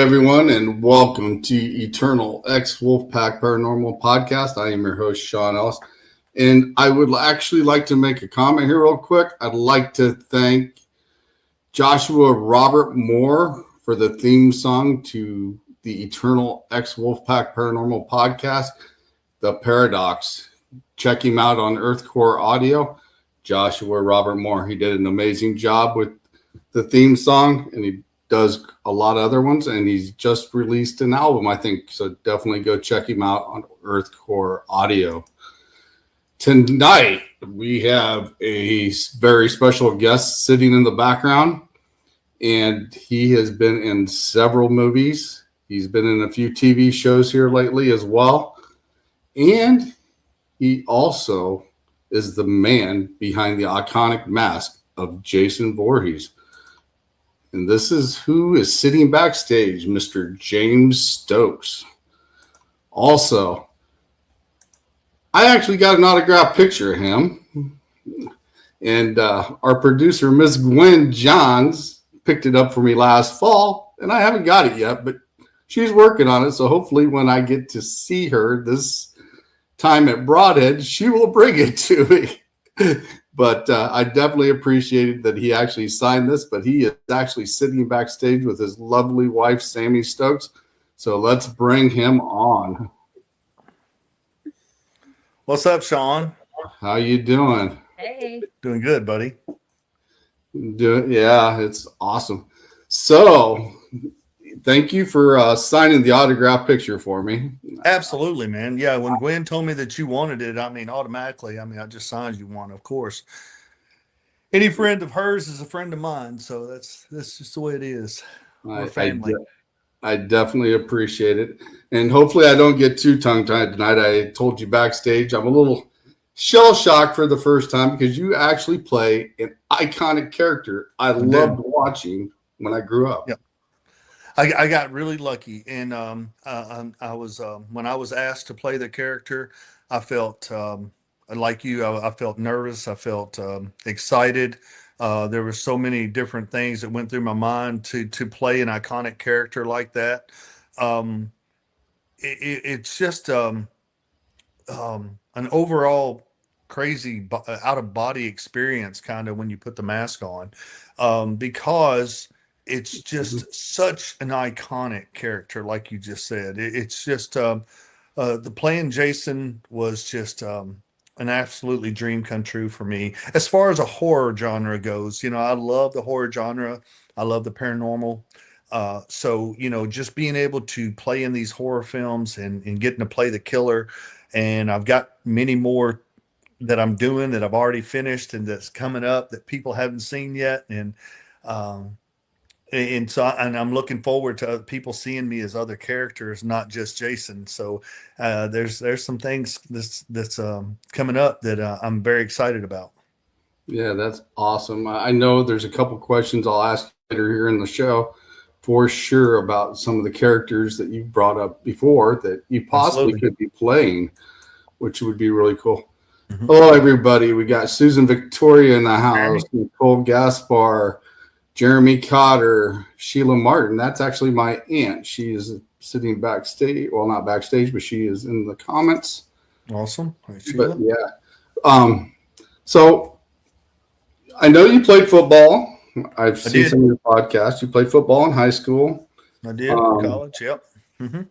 everyone, and welcome to Eternal X Wolfpack Paranormal Podcast. I am your host, Sean Ellis, and I would actually like to make a comment here real quick. I'd like to thank Joshua Robert Moore for the theme song to the Eternal X Wolfpack Paranormal Podcast, The Paradox. Check him out on Earthcore Audio. Joshua Robert Moore. He did an amazing job with the theme song, and he does a lot of other ones, and he's just released an album, I think. So definitely go check him out on Earthcore Audio. Tonight, we have a very special guest sitting in the background, and he has been in several movies. He's been in a few TV shows here lately as well. And he also is the man behind the iconic mask of Jason Voorhees. And this is who is sitting backstage, Mr. James Stokes. Also, I actually got an autographed picture of him. And our producer, Miss Gwen Johns, picked it up for me last fall. And I haven't got it yet, but she's working on it. So hopefully when I get to see her this time at Broadhead, she will bring it to me. But I definitely appreciated that he actually signed this, but he is actually sitting backstage with his lovely wife, Sammy Stokes. So let's bring him on. What's up, Sean? How you doing? Hey. Doing good, buddy. Yeah, it's awesome. So thank you for signing the autograph picture for me. Absolutely, man. Yeah, when Gwen told me that you wanted it, automatically, I just signed you one, of course. Any friend of hers is a friend of mine, so that's just the way it is. We're family. I definitely appreciate it. And hopefully I don't get too tongue-tied tonight. I told you backstage, I'm a little shell-shocked for the first time because you actually play an iconic character I loved watching when I grew up. Yep. I got really lucky, and I was when I was asked to play the character, I felt like you. I felt nervous. I felt excited. There were so many different things that went through my mind to play an iconic character like that. It's just an overall crazy out of body experience, kind of when you put the mask on, because it's just such an iconic character, like you just said. It's just the playing Jason was just an absolutely dream come true for me. As far as a horror genre goes, I love the horror genre. I love the paranormal. So, just being able to play in these horror films and getting to play the killer. And I've got many more that I'm doing that I've already finished and that's coming up that people haven't seen yet. And I'm looking forward to people seeing me as other characters, not just Jason. So there's some things that's coming up that I'm very excited about. Yeah, that's awesome. I know there's a couple questions I'll ask later here in the show for sure about some of the characters that you brought up before that you possibly could be playing, which would be really cool. Mm-hmm. Hello, everybody. We got Susan Victoria in the house, Nicole Gaspar, Jeremy Cotter, Sheila Martin. That's actually my aunt. She is sitting backstage. Well, not backstage, but she is in the comments. Awesome. Hi, Sheila. But yeah. So I know you played football. I've seen some of your podcasts. You played football in high school. I did. College. Yep. Mm-hmm.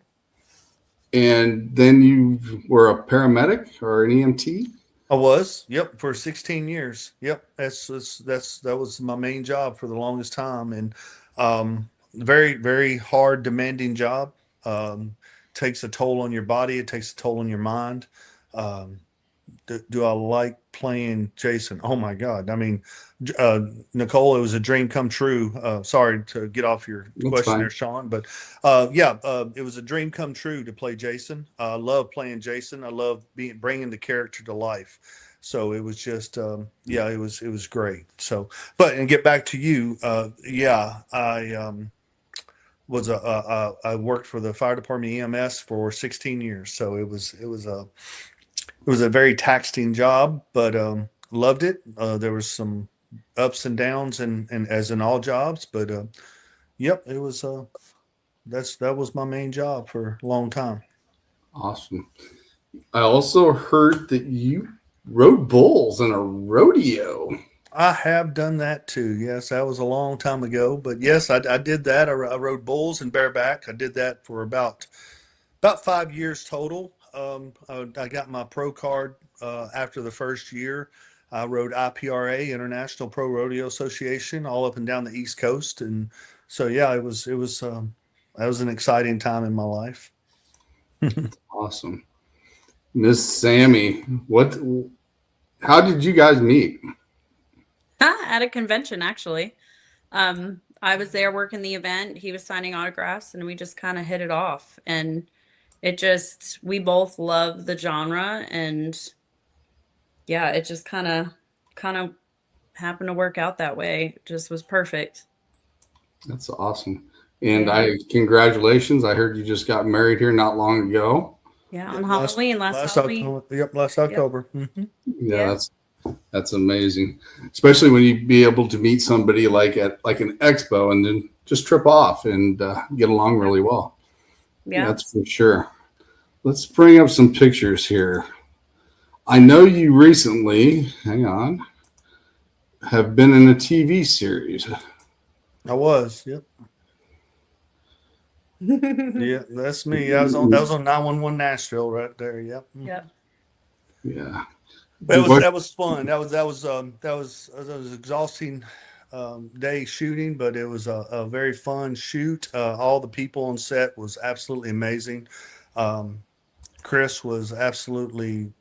And then you were a paramedic or an EMT? I was, yep, for 16 years. Yep, that was my main job for the longest time, and very, very hard, demanding job. Takes a toll on your body. It takes a toll on your mind. Do I like playing Jason? Oh my God! Nicole, it was a dream come true. Sorry to get off your question there, Sean, but it was a dream come true to play Jason. I love playing Jason. I love bringing the character to life. So it was just, it was great. So, and get back to you. I worked for the fire department EMS for 16 years. So it was a very taxing job, but loved it. There was some ups and downs and as in all jobs, but it was that was my main job for a long time. Awesome. I also heard that you rode bulls in a rodeo. I have done that too. Yes, that was a long time ago, but yes, I did that. I rode bulls and bareback. I did that for about 5 years total. I got my pro card after the first year. I rode IPRA, International Pro Rodeo Association, all up and down the East Coast, and so yeah, it was that was an exciting time in my life. Awesome. Miss Sammy, what how did you guys meet? At a convention, actually. I was there working the event. He was signing autographs, and we just kind of hit it off. And it just, we both love the genre, and yeah, it just kind of happened to work out that way. It just was perfect. That's awesome. And Yeah. I congratulations. I heard you just got married here not long ago. Yeah. On Yep, last Halloween, last last Halloween. October. Yep, last Yep. October. Yeah, Yeah. that's amazing. Especially when you be able to meet somebody like at like an expo and then just trip off and get along really well. Yeah. That's for sure. Let's bring up some pictures here. I know you recently, hang on, have been in a TV series. I was. Yep. Yeah, that's me. I was on 911 Nashville right there. Yep. Yeah. Yeah. That was What that was fun. That was exhausting day shooting, but it was a very fun shoot. All the people on set was absolutely amazing. Um, Chris was absolutely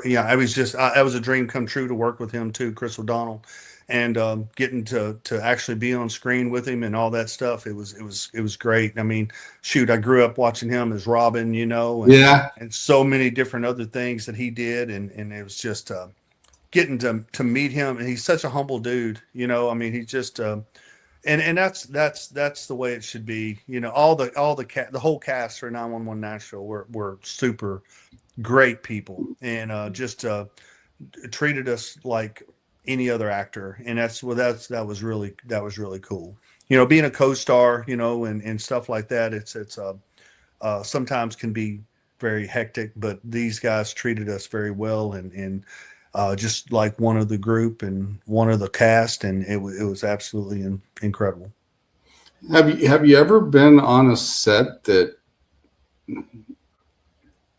yeah, I was just that was a dream come true to work with him too, Chris O'Donnell, and getting to actually be on screen with him and all that stuff. It was great. I mean, shoot, I grew up watching him as Robin, yeah. and so many different other things that he did, and it was just getting to meet him. And he's such a humble dude, I mean, he just and that's the way it should be. The whole cast for 911 Nashville were super great people, and just treated us like any other actor, and that was really cool. Being a co-star, and stuff like that. It's sometimes can be very hectic, but these guys treated us very well, and just like one of the group and one of the cast, and it was absolutely incredible. Have you ever been on a set that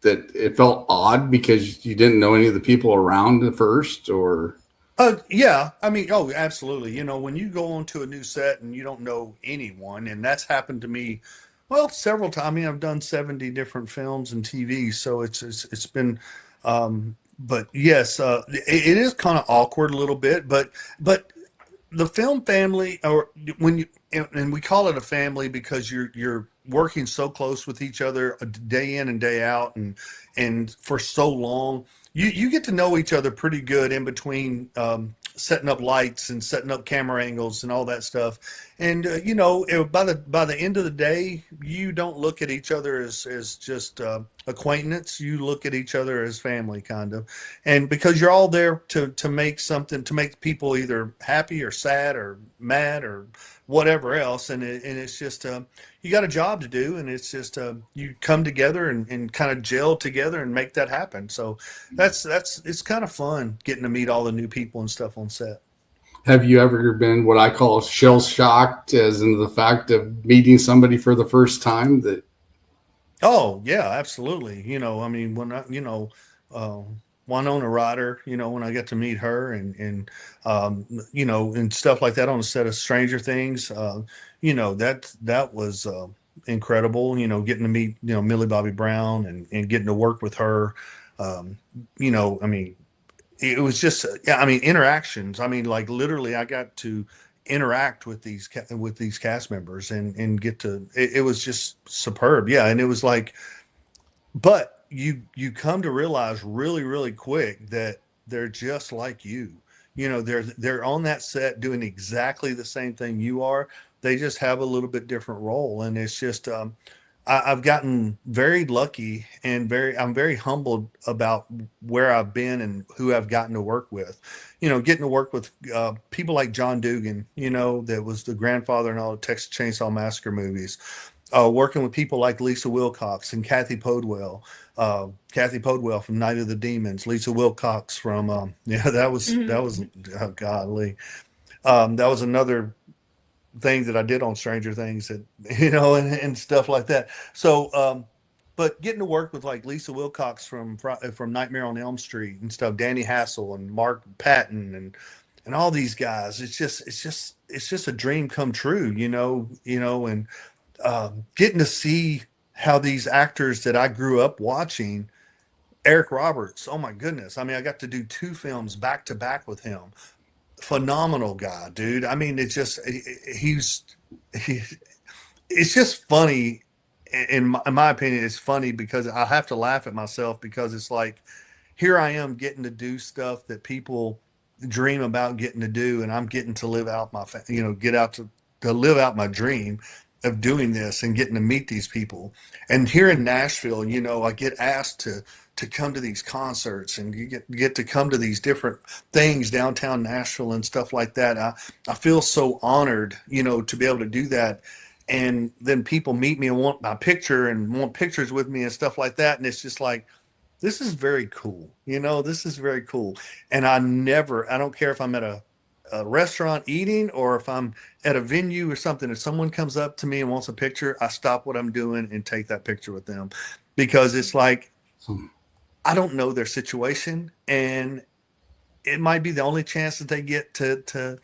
it felt odd because you didn't know any of the people around at first or Yeah, I mean, oh, absolutely. When you go onto a new set and you don't know anyone, and that's happened to me, well, several times. I mean, I've done 70 different films and TV, so it's been, but yes, it is kind of awkward a little bit, but the film family, or when you and we call it a family because you're working so close with each other day in and day out, and for so long, you get to know each other pretty good in between, setting up lights and setting up camera angles and all that stuff. And by the end of the day, you don't look at each other as just acquaintance. You look at each other as family, kind of, and because you're all there to make something, to make people either happy or sad or mad or whatever else. And it's just you got a job to do, and it's just you come together and kind of gel together and make that happen. So that's it's kind of fun getting to meet all the new people and stuff on set. have you ever been what I call shell shocked as in the fact of meeting somebody for the first time that Oh yeah, absolutely. I mean, when uh, Winona Ryder, when I got to meet her, and stuff like that on the set of Stranger Things, that was incredible. Getting to meet Millie Bobby Brown, and getting to work with her. I mean, it was just, yeah, I mean, interactions. I mean, like literally, I got to interact with these cast members, and get to it was just superb. Yeah, and it was like, but you come to realize really really quick that they're just like you. They're on that set doing exactly the same thing you are. They just have a little bit different role, and it's just I've gotten very lucky, and I'm very humbled about where I've been and who I've gotten to work with. Getting to work with people like John Dugan, that was the grandfather in all the Texas Chainsaw Massacre movies. working with people like Lisa Wilcox and Kathy Podwell. Kathy Podwell from Night of the Demons, Lisa Wilcox from yeah, that was oh, golly. That was another thing that I did on Stranger Things, that and stuff like that. So but getting to work with like Lisa Wilcox from Nightmare on Elm Street and stuff, Danny Hassel and Mark Patton and all these guys, it's just a dream come true, and getting to see how these actors that I grew up watching, Eric Roberts, oh my goodness. I mean, I got to do 2 films back to back with him. Phenomenal guy, dude. I mean, he's he, it's just funny. In my opinion, it's funny because I have to laugh at myself, because it's like, here I am getting to do stuff that people dream about getting to do, and I'm getting to live out get out to live out my dream of doing this and getting to meet these people. And here in Nashville, I get asked to come to these concerts, and you get to come to these different things downtown Nashville and stuff like that. I feel so honored, to be able to do that. And then people meet me and want my picture and want pictures with me and stuff like that. And it's just like, this is very cool. This is very cool. And I don't care if I'm at a restaurant eating or if I'm at a venue or something. If someone comes up to me and wants a picture, I stop what I'm doing and take that picture with them, because it's like, I don't know their situation, and it might be the only chance that they get to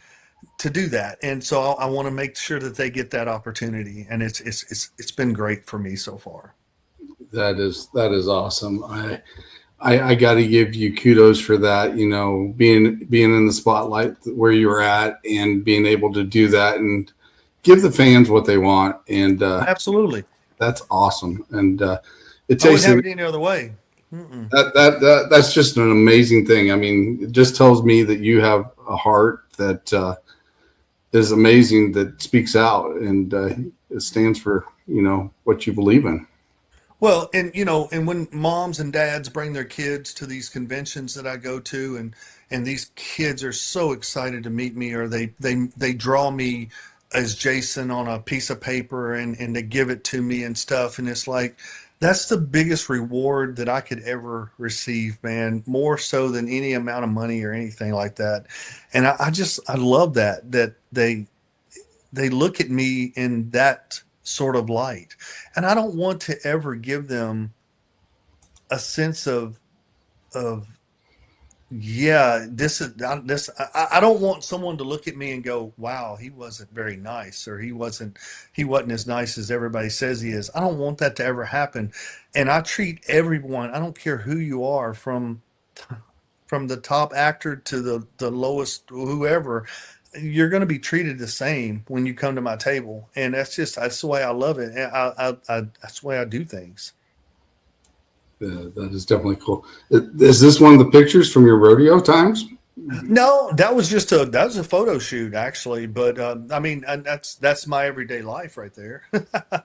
do that. And so I want to make sure that they get that opportunity. And it's been great for me so far. That is awesome. I got to give you kudos for that. Being in the spotlight where you were at and being able to do that and give the fans what they want. And Absolutely, that's awesome. And it I takes wouldn't have it any other way. that's just an amazing thing. I mean, it just tells me that you have a heart that is amazing, that speaks out, and it stands for what you believe in. Well, and when moms and dads bring their kids to these conventions that I go to, and these kids are so excited to meet me, or they draw me as Jason on a piece of paper, and they give it to me and stuff, and it's like, that's the biggest reward that I could ever receive, man. More so than any amount of money or anything like that. And I love that they look at me in that sort of light. And I don't want to ever give them a sense of yeah, I don't want someone to look at me and go, wow, he wasn't very nice, or he wasn't as nice as everybody says he is. I don't want that to ever happen. And I treat everyone, I don't care who you are, from the top actor to the lowest whoever, you're going to be treated the same when you come to my table. And that's the way I love it. And that's the way I do things. Yeah, that is definitely cool. Is this one of the pictures from your rodeo times? No, that was a photo shoot, actually. But I mean, and that's my everyday life right there. I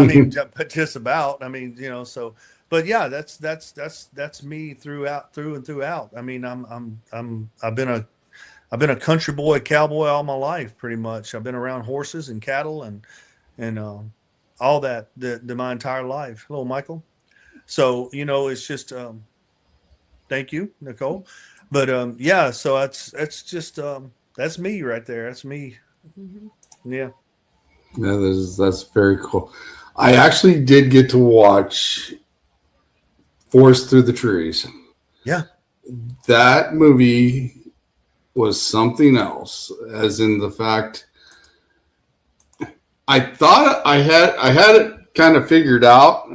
mean, just about. I mean, so. But yeah, that's me through and throughout. I mean, I've been a country boy, cowboy all my life, pretty much. I've been around horses and cattle and all that my entire life. Hello, Michael. So, it's just, thank you, Nicole. But, yeah, so that's just, that's me right there. That's me. Yeah. Yeah, that's very cool. I actually did get to watch Forest Through the Trees. Yeah. That movie was something else, as in the fact I thought I had it kind of figured out.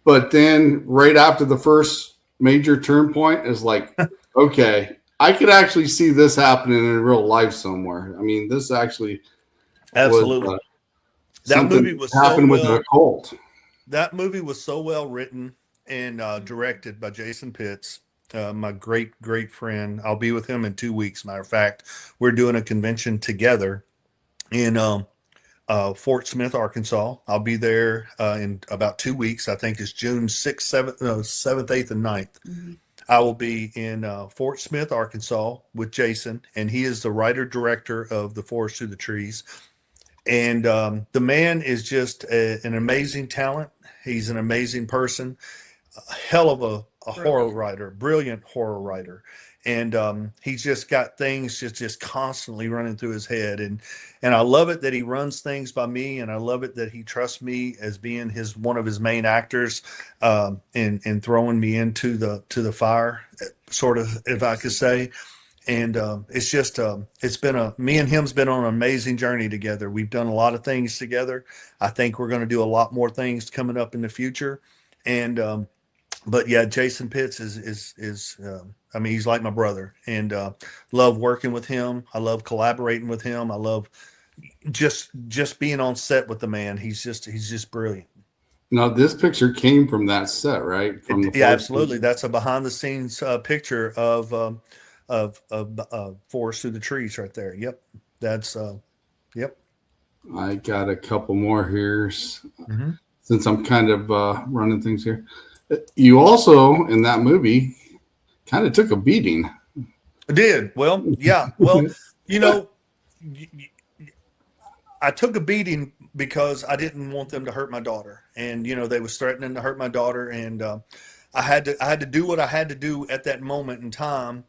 But then right after the first major turn point is like, okay, I could actually see this happening in real life somewhere. I mean, this actually Absolutely. was That movie was happened with the cult. That movie was so well written and directed by Jason Pitts, my great, great friend. I'll be with him in 2 weeks. Matter of fact, we're doing a convention together in Fort Smith, Arkansas. I'll be there in about 2 weeks. I think it's June 6th, 7th, 8th, and 9th. Mm-hmm. I will be in Fort Smith, Arkansas with Jason, and he is the writer-director of The Forest Through the Trees. And the man is just an amazing talent. He's an amazing person, a hell of a horror Brilliant. writer, brilliant horror writer. And he's just got things just constantly running through his head. And I love it that he runs things by me, and I love it that he trusts me as being one of his main actors, and throwing me into the fire, sort of, if I could say. And it's just it's been me and him's been on an amazing journey together. We've done a lot of things together. I think we're going to do a lot more things coming up in the future. And but yeah, Jason Pitts is I mean, he's like my brother, and love working with him. I love collaborating with him. I love just being on set with the man. He's just brilliant. Now, this picture came from that set, right? From the Yeah, Forest absolutely. Pictures? That's a behind the scenes picture of Forest Through the Trees right there. Yep, that's yep. I got a couple more here Hmm. since I'm kind of running things here. You also, in that movie, kind of took a beating. I did. Well, yeah. Well, you know, y- y- I took a beating because I didn't want them to hurt my daughter, and they was threatening to hurt my daughter, and I had to do what I had to do at that moment in time.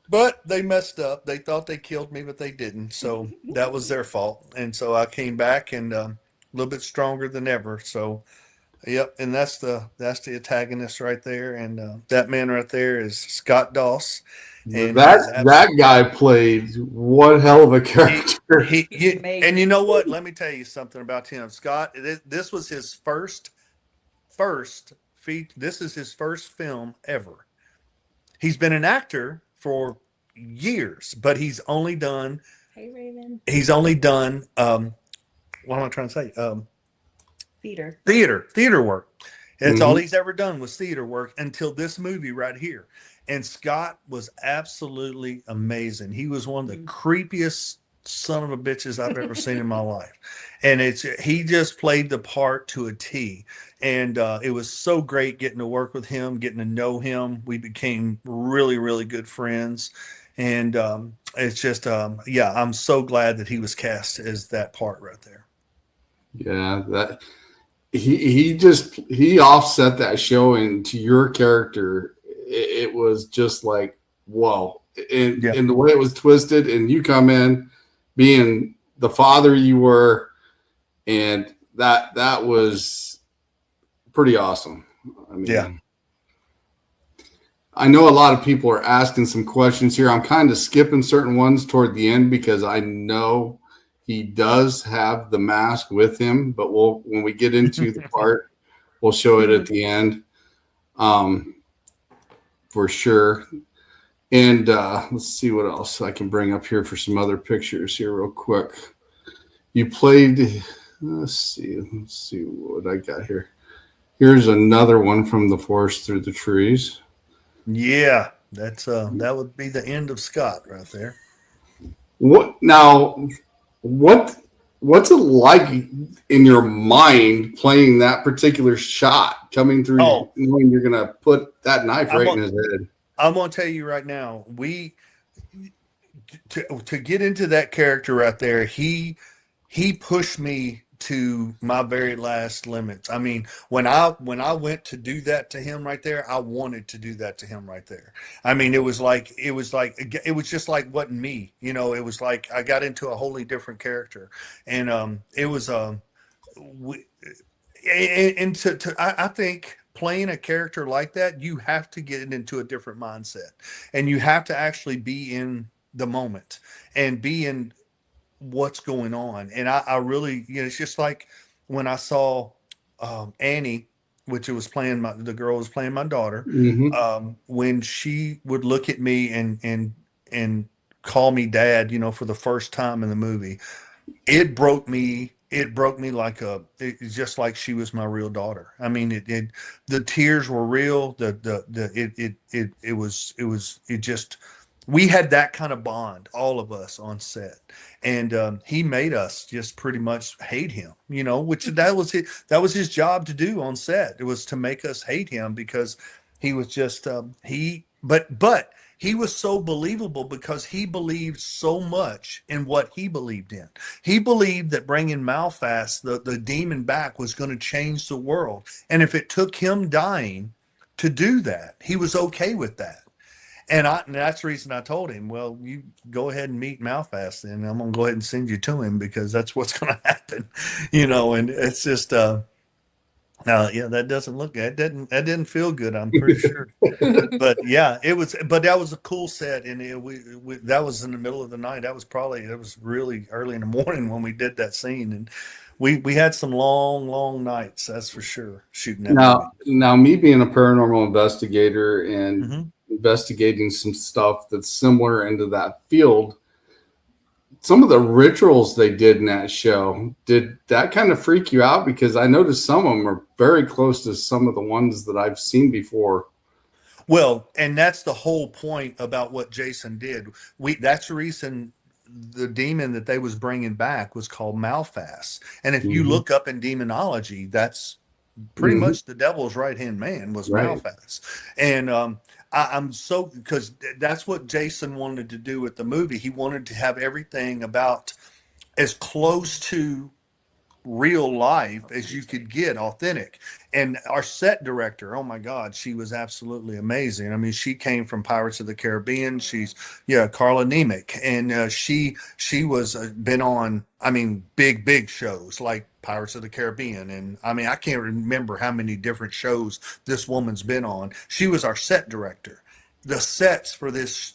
But they messed up. They thought they killed me, but they didn't. So that was their fault. And so I came back, and a little bit stronger than ever. So yep, and that's the antagonist right there, and that man right there is Scott Doss, and he is That guy played one hell of a he character. He's and you amazing. know what? Let me tell you something about him, Scott. This was his first feat. This is his first film ever. He's been an actor for years, but Hey, Raven. he's only done what am I trying to say? Theater. Theater work. That's all Mhm. he's ever done was theater work until this movie right here. And Scott was absolutely amazing. He was one of the creepiest son of a bitches I've ever seen in my life. And he just played the part to a T. And it was so great getting to work with him, getting to know him. We became really, really good friends. And it's just, yeah, I'm so glad that he was cast as that part right there. Yeah, that he offset that show into your character. It was just like whoa, Yeah. in the way it was twisted, and you come in being the father you were, and that was pretty awesome. I Yeah. mean, I know a lot of people are asking some questions here. I'm kind of skipping certain ones toward the end because I know he does have the mask with him, but when we get into the part, we'll show it at the end, um, for sure. And let's see what else I can bring up here for some other pictures here, real quick. You played. Let's see what I got here. Here's another one from the Forest Through the Trees. Yeah, that would be the end of Scott right there. What now? What what's it like in your mind playing that particular shot coming through, Oh, knowing you're gonna put that knife I'm right in gonna his head? I'm gonna tell you right now, we to get into that character right there, he pushed me to my very last limits. I mean, when I went to do that to him right there, I wanted to do that to him right there. I mean, it was just like wasn't me, it was like I got into a wholly different character. And it was we, and I think playing a character like that, you have to get into a different mindset, and you have to actually be in the moment and be in what's going on. And I really, it's just like when I saw Annie, which it was playing the girl was playing my daughter, Hmm. when she would look at me and call me dad, for the first time in the movie, it broke me like it's just like she was my real daughter. I mean, the tears were real. It just, we had that kind of bond, all of us on set. And he made us just pretty much hate him, which that was his job to do on set. It was to make us hate him because he was just, But he was so believable because he believed so much in what he believed in. He believed that bringing Malfast, the demon, back was going to change the world. And if it took him dying to do that, he was okay with that. And that's the reason I told him, well, you go ahead and meet Malfast, and I'm going to go ahead and send you to him because that's what's going to happen, and it's just, yeah, that doesn't look good. That didn't feel good. I'm pretty sure. But yeah, but that was a cool set. And that was in the middle of the night. It was really early in the morning when we did that scene. And we had some long, long nights. That's for sure. Shooting that movie. Now me being a paranormal investigator and Mm-hmm. investigating some stuff that's similar into that field, some of the rituals they did in that show, did that kind of freak you out? Because I noticed some of them are very close to some of the ones that I've seen before. Well, and that's the whole point about what Jason did. That's the reason the demon that they was bringing back was called Malfast. And if you look up in demonology, that's pretty much the devil's right-hand man was Malfast. And I'm so, because that's what Jason wanted to do with the movie. He wanted to have everything about as close to real life as you could get, authentic. And our set director, oh my God, she was absolutely amazing. I mean, she came from Pirates of the Caribbean. She's Carla Nemec, and she was been on, I mean, big shows like Pirates of the Caribbean, and I mean, I can't remember how many different shows this woman's been on. She was our set director. The sets for this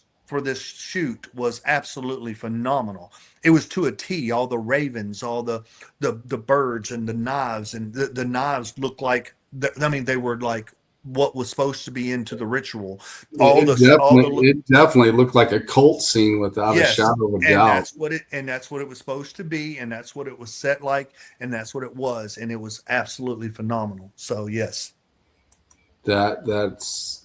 shoot was absolutely phenomenal. It was to a T. All the ravens, all the birds, and the knives, and the knives looked like, I mean, they were like what was supposed to be into the ritual. It definitely looked like a cult scene without a shadow of a doubt. That's what it was supposed to be, and that's what it was set like, and that's what it was, and it was absolutely phenomenal. So yes, that's.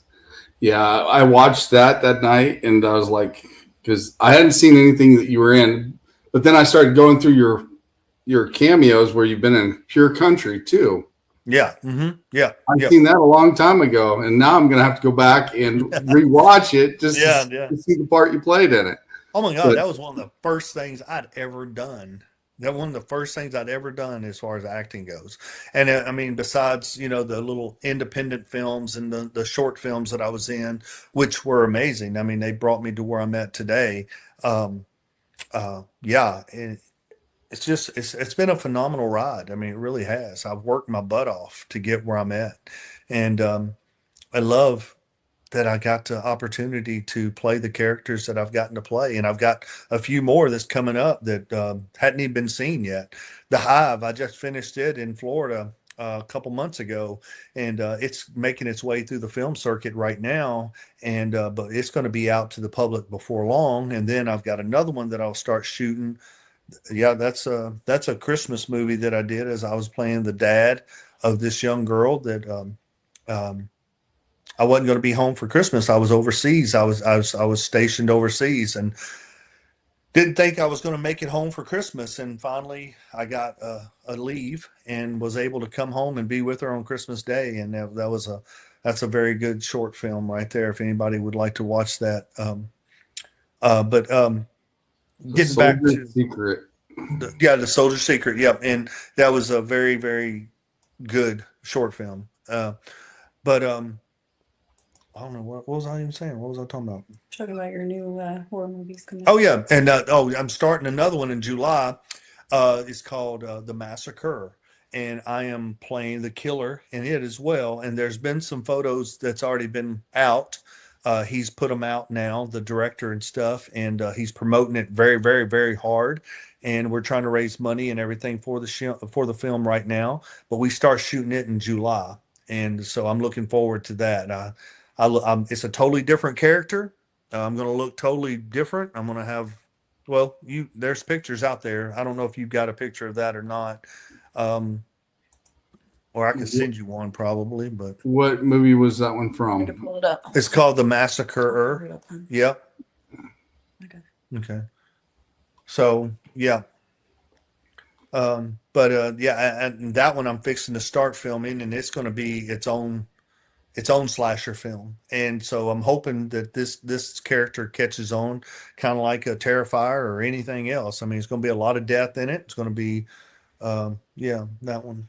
Yeah, I watched that night, and I was like, because I hadn't seen anything that you were in, but then I started going through your cameos where you've been in Pure Country too. Yeah, yeah. I've seen that a long time ago, and now I'm gonna have to go back and rewatch it just to see the part you played in it. Oh my God, that was one of the first things I'd ever done. That one of the first things I'd ever done as far as acting goes. And I mean, besides, the little independent films and the short films that I was in, which were amazing. I mean, they brought me to where I'm at today. Yeah. And it's been a phenomenal ride. I mean, it really has. I've worked my butt off to get where I'm at. And I love that I got the opportunity to play the characters that I've gotten to play. And I've got a few more that's coming up that hadn't even been seen yet. The Hive, I just finished it in Florida a couple months ago, and it's making its way through the film circuit right now. And but it's going to be out to the public before long. And then I've got another one that I'll start shooting. Yeah, that's a Christmas movie that I did as I was playing the dad of this young girl that I wasn't going to be home for Christmas. I was overseas. I was stationed overseas and didn't think I was going to make it home for Christmas. And finally, I got a leave and was able to come home and be with her on Christmas Day. And that's a very good short film right there. If anybody would like to watch that. Getting back to Secret. The Soldier Secret. Yep. And that was a very, very good short film. I don't know what was I even saying. What was I talking about? Talking about your new horror movies coming Oh yeah, and I'm starting another one in July. It's called The Massacre, and I am playing the killer in it as well. And there's been some photos that's already been out. He's put them out now, the director and stuff, and he's promoting it very, very, very hard. And we're trying to raise money and everything for the film right now. But we start shooting it in July, and so I'm looking forward to that. It's a totally different character. I'm going to look totally different. I'm going to have, there's pictures out there. I don't know if you've got a picture of that or not. Or I can send you one probably, but. What movie was that one from? Pull it up. It's called The Massacre. Yep. Okay. So, yeah. And that one I'm fixing to start filming, and it's going to be its own its own slasher film. And so I'm hoping that this character catches on, kind of like a Terrifier or anything else. I mean, it's going to be a lot of death in it. It's going to be, yeah, that one.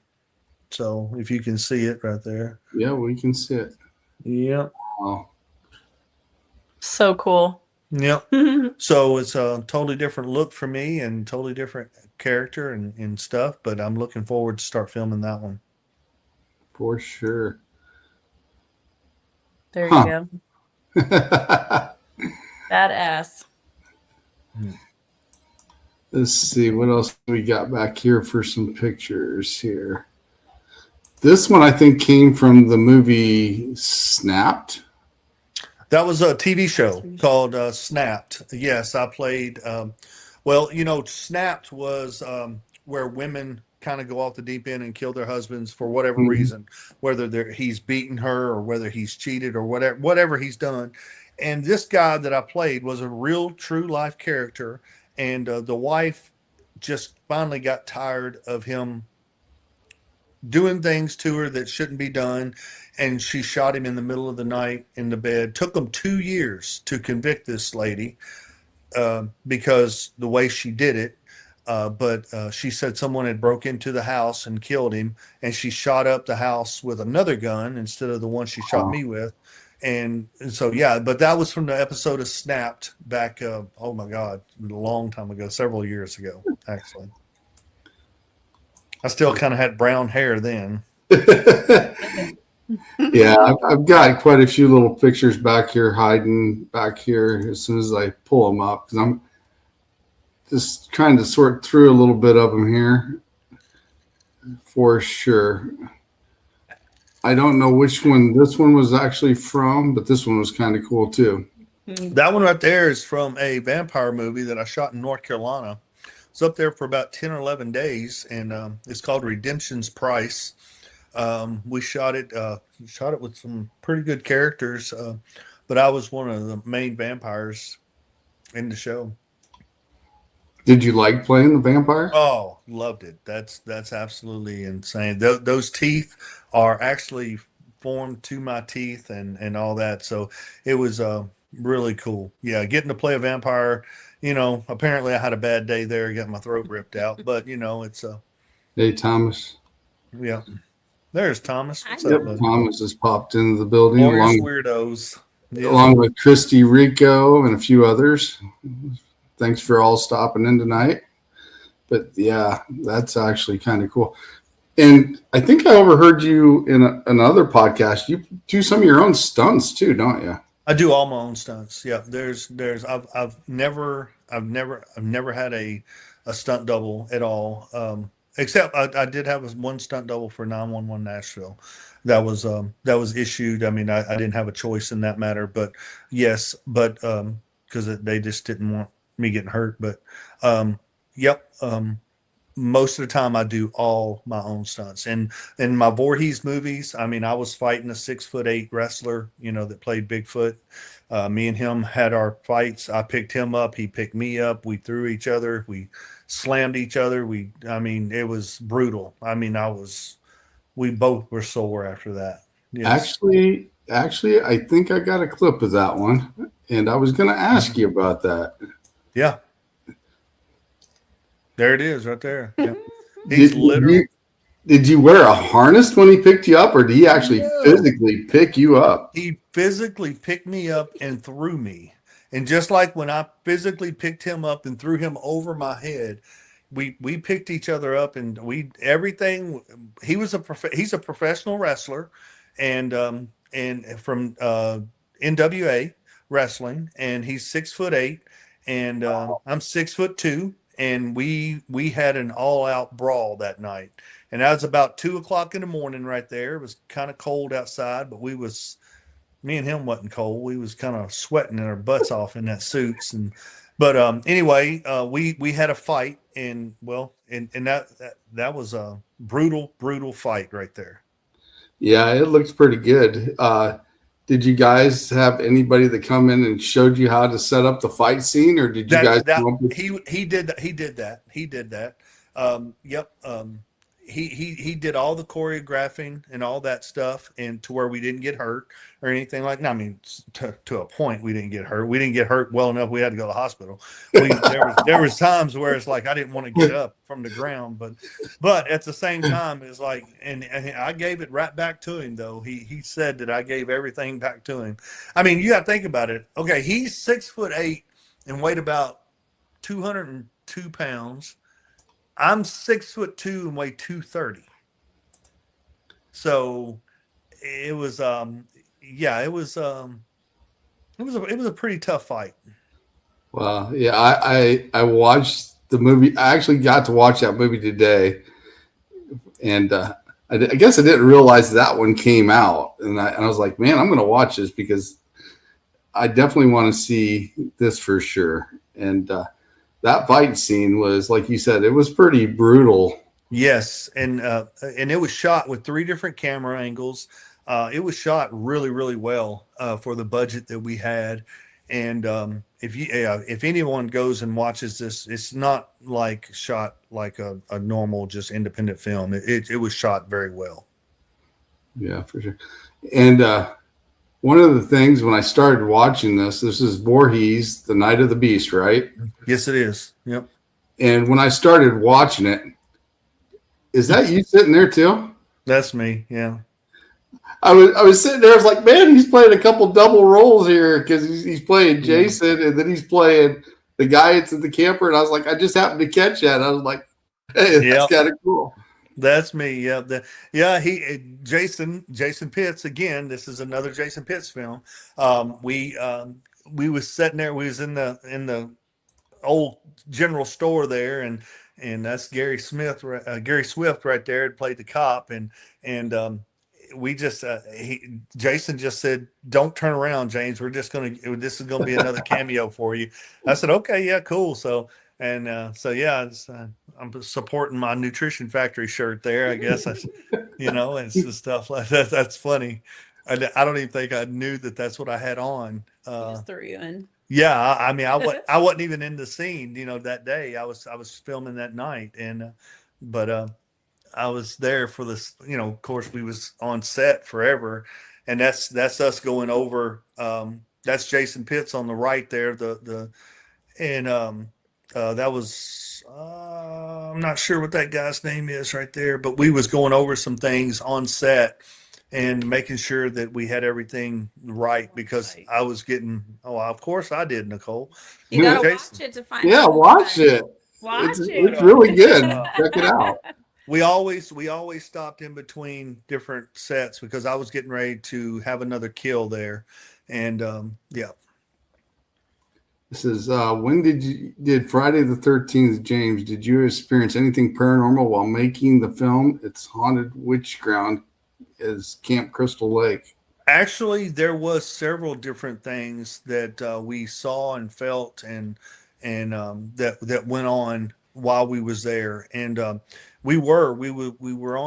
So if you can see it right there. Yeah, we can see it. Yep. Oh, So cool. Yep. So it's a totally different look for me and totally different character and stuff, but I'm looking forward to start filming that one. for sure. There Huh. you go. Badass. Let's see what else we got back here for some pictures here. This one I think came from the movie Snapped. That was a TV show called Snapped. Yes, I played. Well, Snapped was where women kind of go off the deep end and kill their husbands for whatever Mhm. reason, whether he's beaten her or whether he's cheated or whatever he's done. And this guy that I played was a real, true life character, and the wife just finally got tired of him doing things to her that shouldn't be done, and she shot him in the middle of the night in the bed. Took them 2 years to convict this lady because the way she did it. But she said someone had broke into the house and killed him, and she shot up the house with another gun instead of the one she shot me with. And so, yeah, but that was from the episode of Snapped back, oh my God, a long time ago, several years ago, actually. I still kind of had brown hair then. Yeah, I've got quite a few little pictures back here hiding back here as soon as I pull them up, because I'm just trying to sort through a little bit of them here for sure. I don't know which one this one was actually from, but this one was kind of cool too. That one right there is from a vampire movie that I shot in North Carolina. It's up there for about 10 or 11 days, and it's called Redemption's Price. We shot it with some pretty good characters, but I was one of the main vampires in the show. Did you like playing the vampire? Oh, loved it. That's absolutely insane. Those teeth are actually formed to my teeth and all that. So it was really cool. Yeah, getting to play a vampire. Apparently I had a bad day there, got my throat ripped out. But it's Hey, Thomas. yeah. There's Thomas. What's Yep, up, buddy? Thomas has popped into the building Glorious weirdos. Yeah. along with Christy Rico and a few others. Thanks for all stopping in tonight. But yeah, that's actually kind of cool. And I think I overheard you in another podcast. You do some of your own stunts too, don't you? I do all my own stunts. Yeah, I've never had a stunt double at all. Except I did have one stunt double for 911 Nashville. That was issued. I mean, I didn't have a choice in that matter, but yes, but because they just didn't want me getting hurt. But yep. Most of the time I do all my own stunts. And in my Voorhees movies, I mean, I was fighting a 6'8" wrestler, that played Bigfoot. Me and him had our fights. I picked him up. He picked me up. We threw each other. We slammed each other. It was brutal. I mean, we both were sore after that. Yes. Actually, I think I got a clip of that one, and I was going to ask you about that. Yeah. There it is right there. Yeah. He's literally. Did you wear a harness when he picked you up, or did he actually physically pick you up? He physically picked me up and threw me. And just like when I physically picked him up and threw him over my head, we picked each other up and everything. He's a professional wrestler, and from NWA wrestling, and he's 6'8", and I'm 6'2". And we had an all-out brawl that night, and that was about 2:00 in the morning. Right there, it was kind of cold outside, but me and him wasn't cold. We was kind of sweating our butts off in that suits, but anyway, we had a fight, and that was a brutal fight right there. Yeah, it looks pretty good. Did you guys have anybody that come in and showed you how to set up the fight scene, or did you guys? He did that. Yep. he did all the choreographing and all that stuff, and to where we didn't get hurt or anything like that. I mean, to a point, we didn't get hurt. We didn't get hurt well enough. We had to go to the hospital. There was times where it's like I didn't want to get up from the ground, but at the same time, it's like, and I gave it right back to him though. He said that I gave everything back to him. I mean, you got to think about it. Okay, he's 6'8" and weighed about 202 pounds. I'm 6'2" and weigh 230. So it was yeah, it was a pretty tough fight. Well, yeah, I watched the movie. I actually got to watch that movie today, and I guess I didn't realize that one came out, and I was like, man, I'm going to watch this because I definitely want to see this for sure. And that fight scene was, like you said, it was pretty brutal. Yes, and it was shot with 3 different camera angles. It was shot really, really well for the budget that we had. And if anyone goes and watches this, it's not like shot like a normal just independent film. It was shot very well. Yeah, for sure. And one of the things when I started watching this is Voorhees, The Night of the Beast, right? Yes, it is. Yep. And when I started watching it, is that you sitting there too? That's me. Yeah. I was sitting there. I was like, man, he's playing a couple double roles here because he's playing Jason and then he's playing the guy that's in the camper. And I was like, I just happened to catch that. I was like, hey, that's kind of cool. That's me. Yeah. Jason Pitts again. This is another Jason Pitts film. We was sitting there. We was in the old general store there, and that's Gary Swift right there. Had played the cop, and we just Jason just said, "Don't turn around, James. This is gonna be another cameo for you." I said, "Okay, yeah, cool." So yeah, I'm supporting my Nutrition Factory shirt there. I guess and some stuff like that. That's funny. I don't even think I knew that that's what I had on. Just threw you in. Yeah, I mean, I wasn't even in the scene, that day. I was filming that night, but I was there for this. Of course, we was on set forever, and that's us going over. That's Jason Pitts on the right there. That was I'm not sure what that guy's name is right there, but we was going over some things on set and making sure that we had everything right because I was getting. Oh, of course I did, Nicole. You gotta watch it to find. Yeah, watch it. Watch it. It's really good. Check it out. We always stopped in between different sets because I was getting ready to have another kill there, and yeah. This is when did Friday the 13th, James? Did you experience anything paranormal while making the film? It's haunted witch ground is Camp Crystal Lake. Actually, there was several different things that we saw and felt and that went on while we was there, and we were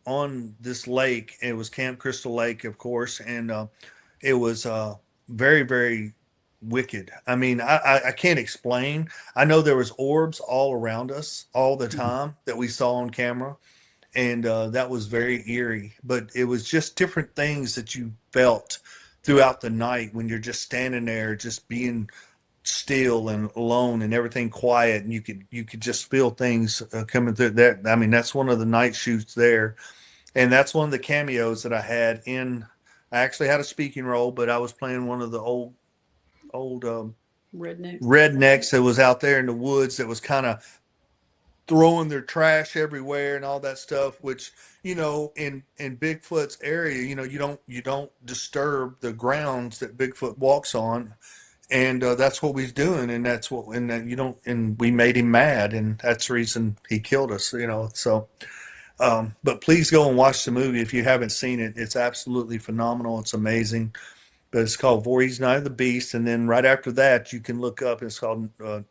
on this lake. It was Camp Crystal Lake, of course, and it was very, very wicked. I mean, I can't explain. I know there was orbs all around us all the time that we saw on camera, and that was very eerie. But it was just different things that you felt throughout the night when you're just standing there, just being still and alone and everything quiet, and you could just feel things coming through there. I mean, that's one of the night shoots there, and that's one of the cameos that I had in. I actually had a speaking role, but I was playing one of the old rednecks that was out there in the woods that was kind of throwing their trash everywhere and all that stuff, which in Bigfoot's area, you don't disturb the grounds that Bigfoot walks on, and that's what he's doing, and that's what, and that you don't, and we made him mad, and that's the reason he killed us, so but please go and watch the movie if you haven't seen it. It's absolutely phenomenal. It's amazing. But it's called Voorhees Night of the Beast, and then right after that, you can look up. It's called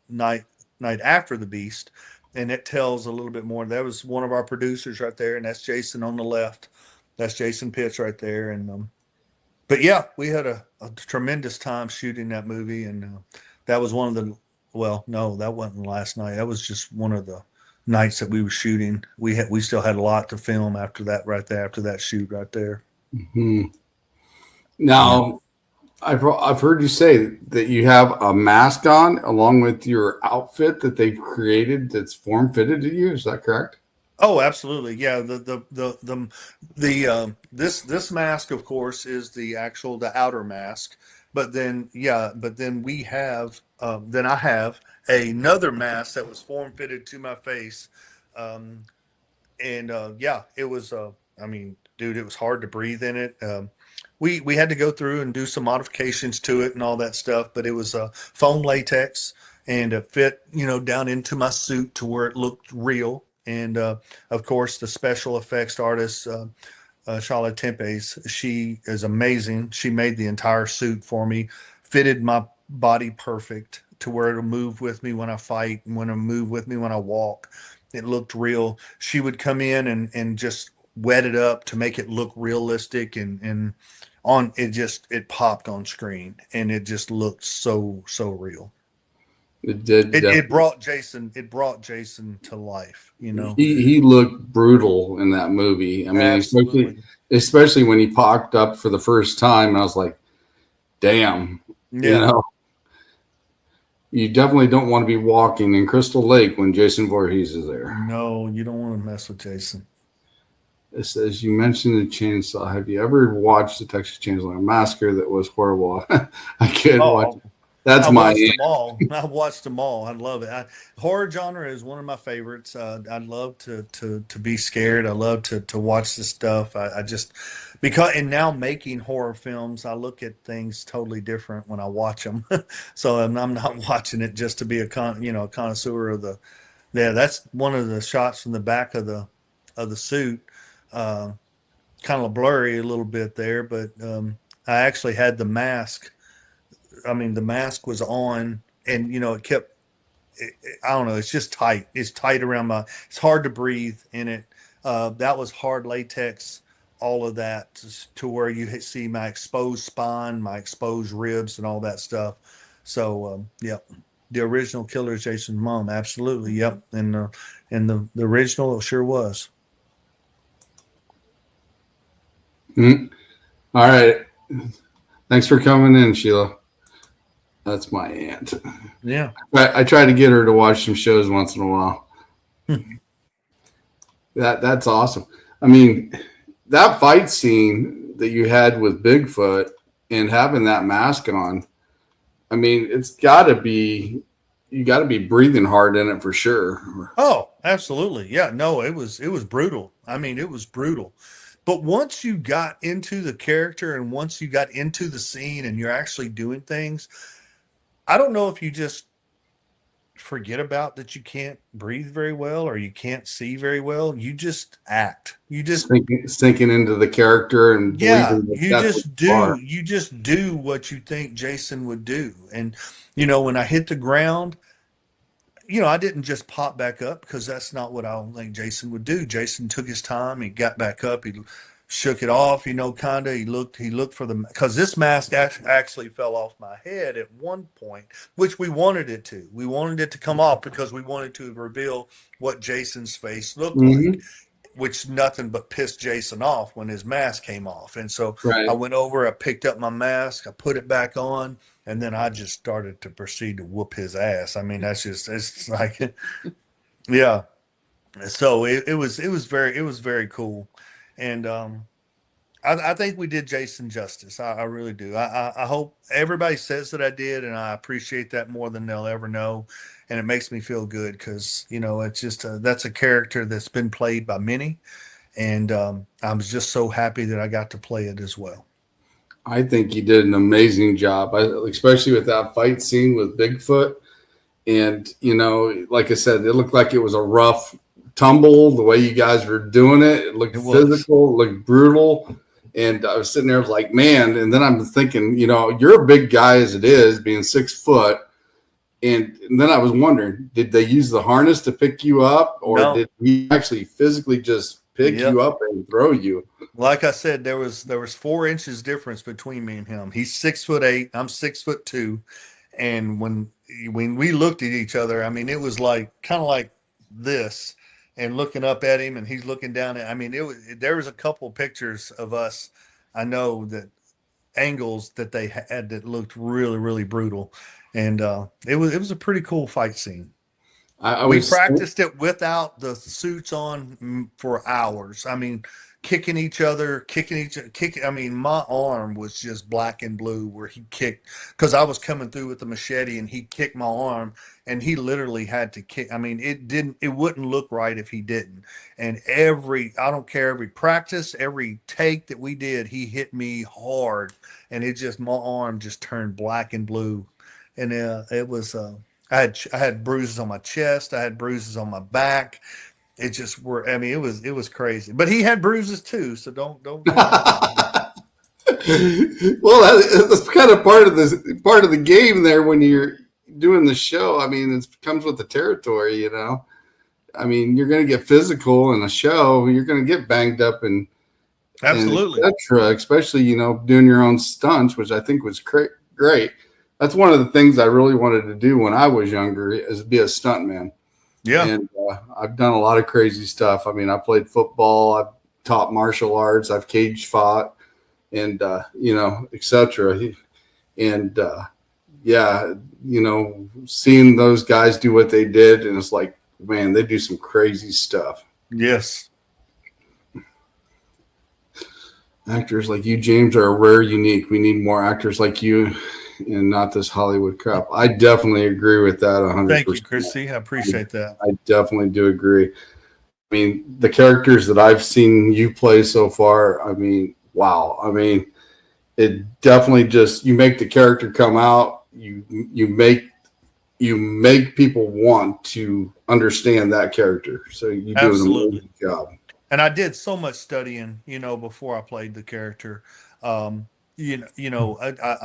Night After the Beast, and it tells a little bit more. That was one of our producers right there, and that's Jason on the left. That's Jason Pitts right there, and but yeah, we had a tremendous time shooting that movie, and that was one of the. Well, no, that wasn't last night. That was just one of the nights that we were shooting. We still had a lot to film after that, right there, after that shoot right there. Hmm. Yeah. Now, I've heard you say that you have a mask on along with your outfit that they've created that's form fitted to you. Is that correct? Oh, absolutely. Yeah. This mask, of course, is the outer mask. But then, yeah, but then then I have another mask that was form fitted to my face. Um, and yeah, it was. I mean, dude, it was hard to breathe in it. We had to go through and do some modifications to it and all that stuff, but it was foam latex and it fit, down into my suit to where it looked real. And of course, the special effects artist, Charlotte Tempes, she is amazing. She made the entire suit for me, fitted my body perfect to where it'll move with me when I fight and when it'll move with me when I walk. It looked real. She would come in and just wet it up to make it look realistic and on it popped on screen and it just looked so real. It did. It brought Jason to life, He looked brutal in that movie. I mean, Absolutely. especially when he popped up for the first time. I was like, damn, you Yeah. know, you definitely don't want to be walking in Crystal Lake when Jason Voorhees is there. No, you don't want to mess with Jason. It says, you mentioned the chainsaw. Have you ever watched the Texas Chainsaw Massacre? That was horrible. I can't watch it. That's I my watched them all. I watched them all. I love it. Horror genre is one of my favorites. I love to be scared. I love to watch this stuff. I just because and now making horror films, I look at things totally different when I watch them. So I'm not watching it just to be a connoisseur of the. Yeah, that's one of the shots from the back of the suit. Uh, Kind of blurry a little bit there, but I actually had the mask. I mean, the mask was on, and it kept. I don't know. It's just tight. It's tight around my. It's hard to breathe in it. That was hard latex. All of that to where you see my exposed spine, my exposed ribs, and all that stuff. So, yep, the original Killer is Jason's mom. Absolutely, yep, and the original it sure was. Mhm. All right. Thanks for coming in, Sheila. That's my aunt. Yeah. I try to get her to watch some shows once in a while. That's awesome. I mean, that fight scene that you had with Bigfoot and having that mask on, I mean, it's got to be you got to be breathing hard in it for sure. Oh, absolutely. Yeah, no, it was brutal. I mean, it was brutal. But once you got into the character and once you got into the scene and you're actually doing things, I don't know if you just forget about that you can't breathe very well or you can't see very well. You just act. You just Sinking into the character and yeah, believing that that's what you are. you just do what you think Jason would do. And when I hit the ground, I didn't just pop back up because that's not what I don't think Jason would do. Jason took his time. He got back up. He shook it off, kind of. He looked for the because this mask actually fell off my head at one point, which we wanted it to. We wanted it to come off because we wanted to reveal what Jason's face looked like, Mhm. which nothing but pissed Jason off when his mask came off. And so I Right. went over, I picked up my mask, I put it back on, and then I just started to proceed to whoop his ass. I mean, it's like, yeah. So it was very cool. And, I think we did Jason justice. I really do. I hope everybody says that I did, and I appreciate that more than they'll ever know. And it makes me feel good because it's just that's a character that's been played by many, and I was just so happy that I got to play it as well. I think you did an amazing job, especially with that fight scene with Bigfoot. And, like I said, it looked like it was a rough tumble the way you guys were doing it. It looked It was. physical, it looked brutal. And I was sitting there, I was like, man. And then I'm thinking, you're a big guy as it is, being 6 foot. And then I was wondering, did they use the harness to pick you up, or No. did he actually physically just pick Yep. you up and throw you? Like I said, there was 4 inches difference between me and him. He's 6'8", I'm 6'2", and when we looked at each other, I mean, it was like kind of like this and looking up at him, and he's looking down at. I mean, there was a couple pictures of us. I know that angles that they had that looked really, really brutal, and it was a pretty cool fight scene. I We was practiced it without the suits on for hours. I mean, kicking each other, kicking. I mean, my arm was just black and blue where he kicked because I was coming through with the machete and he kicked my arm and he literally had to kick. I mean, it wouldn't look right if he didn't. And I don't care, every practice, every take that we did, he hit me hard and my arm just turned black and blue. And it was, I had bruises on my chest. I had bruises on my back. It just were. I mean, it was crazy. But he had bruises too. So don't. well, that's kind of part of the game there when you're doing the show. I mean, it comes with the territory, you know. I mean, you're going to get physical in a show. You're going to get banged up and Absolutely. et cetera, especially, you know, doing your own stunts, which I think was great. That's one of the things I really wanted to do when I was younger, is be a stuntman. Yeah. And I've done a lot of crazy stuff. I mean, I played football, I've taught martial arts, I've cage fought, and you know, etc. And yeah, you know, seeing those guys do what they did, and it's like, man, they do some crazy stuff. Yes. Actors like you, James, are a rare unique. We need more actors like you and not this Hollywood crap. I definitely agree with that 100%. Thank you, Christy. I appreciate that. I definitely do agree. I mean, the characters that I've seen you play so far, I mean, wow. I mean, it definitely just, you make the character come out. You make people want to understand that character. So you do an amazing job. And I did so much studying, you know, before I played the character. I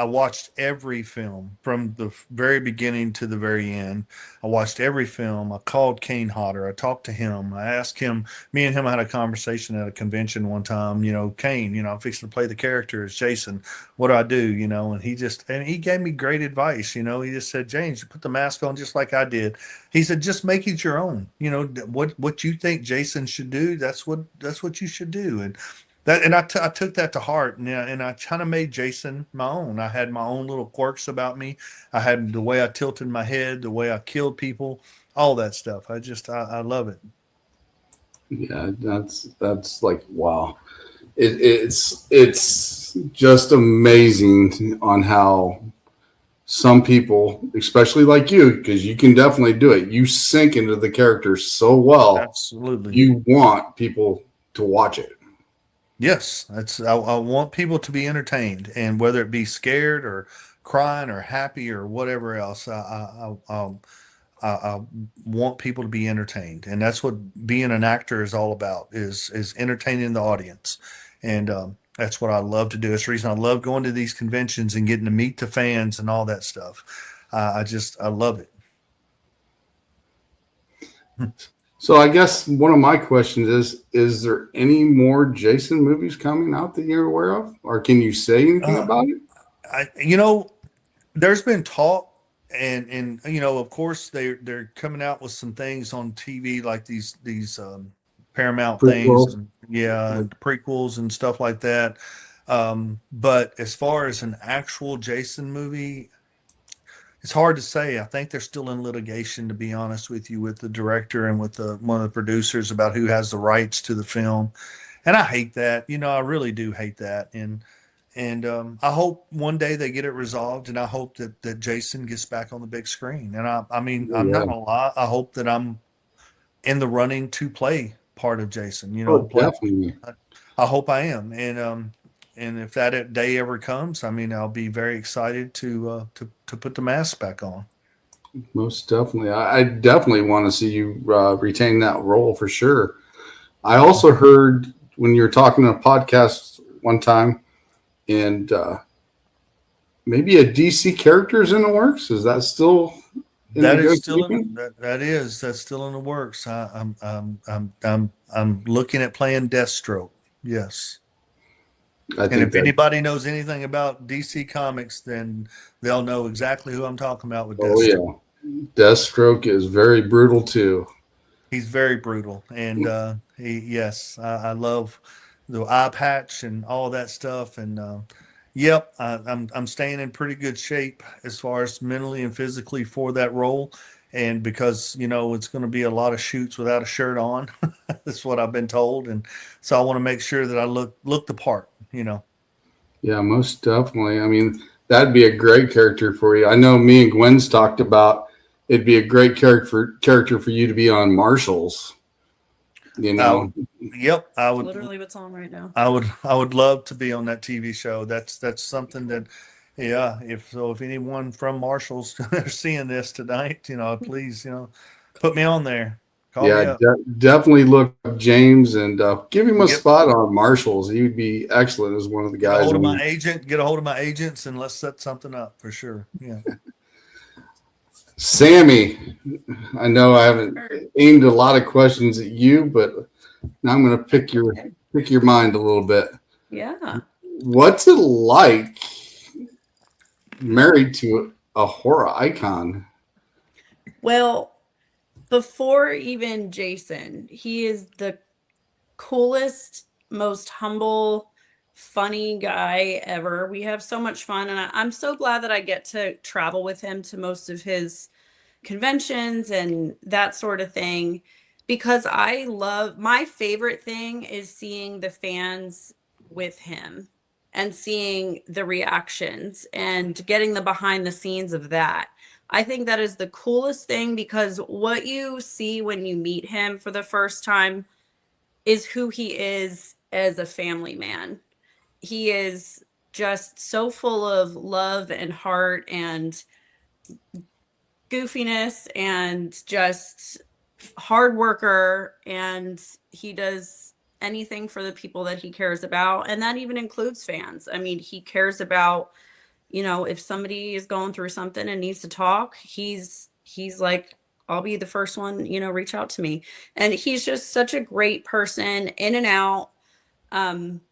watched every film from the very beginning to the very end. I watched every film. I called Kane Hodder. I talked to him. I asked him, me and him had a conversation at a convention one time, you know, Kane, you know, I'm fixing to play the character as Jason. What do I do? You know, and he gave me great advice. You know, he just said, James, you put the mask on just like I did. He said, just make it your own. You know, what you think Jason should do, that's what you should do. And I took that to heart, and I kind of made Jason my own. I had my own little quirks about me. I had the way I tilted my head, the way I killed people, all that stuff. I love it. Yeah, that's like, wow. It's just amazing on how some people, especially like you, because you can definitely do it. You sink into the character so well. Absolutely. You want people to watch it. Yes, I want people to be entertained, and whether it be scared or crying or happy or whatever else, I want people to be entertained, and that's what being an actor is all about, is entertaining the audience, and that's what I love to do. It's the reason I love going to these conventions and getting to meet the fans and all that stuff. I love it. So I guess one of my questions is there any more Jason movies coming out that you're aware of? Or can you say anything about it? There's been talk, and you know, of course they're coming out with some things on TV, like these Paramount Prequels. things, and prequels and stuff like that. But as far as an actual Jason movie, it's hard to say. I think they're still in litigation, to be honest with you, with the director and with one of the producers about who has the rights to the film. And I hate that. You know, I really do hate that. And I hope one day they get it resolved, and I hope that Jason gets back on the big screen. And I mean, I'm not gonna lie. I hope that I'm in the running to play part of Jason. You know, definitely. I hope I am. And if that day ever comes, I mean, I'll be very excited to put the mask back on. Most definitely. I definitely want to see you retain that role for sure. I also heard when you were talking on a podcast one time, and maybe a DC character is in the works. Is that still? That's still in the works. I'm looking at playing Deathstroke. Yes. And if anybody knows anything about DC Comics, then they'll know exactly who I'm talking about with Deathstroke. Oh yeah, Deathstroke is very brutal too. He's very brutal, and yes, I love the eye patch and all that stuff. And yep, I'm staying in pretty good shape as far as mentally and physically for that role. And because it's going to be a lot of shoots without a shirt on, that's what I've been told. And so I want to make sure that I look the part. Yeah, most definitely. I mean, that'd be a great character for you. I know me and Gwen's talked about it'd be a great character for you to be on Marshals. You know, Yep, I It's would. literally what's on right now. I would love to be on that TV show. That's something that, yeah. If anyone from Marshalls are seeing this tonight, please, put me on there. Call me yeah, up. definitely look up James and give him a Yep. spot on Marshals. He would be excellent as one of the Get a guys. hold of my agent. Get a hold of my agents, and let's set something up for sure. Yeah. Sammy, I know I haven't aimed a lot of questions at you, but now I'm going to pick your mind a little bit. Yeah. What's it like married to a horror icon? Well, before even Jason, he is the coolest, most humble, funny guy ever. We have so much fun, and I'm so glad that I get to travel with him to most of his conventions and that sort of thing, because I love, my favorite thing is seeing the fans with him and seeing the reactions and getting the behind the scenes of that. I think that is the coolest thing, because what you see when you meet him for the first time is who he is as a family man. He is just so full of love and heart and goofiness and just hard worker, and he does anything for the people that he cares about, and that even includes fans. I mean, he cares about, if somebody is going through something and needs to talk, he's like, I'll be the first one, reach out to me. And he's just such a great person, in and out. um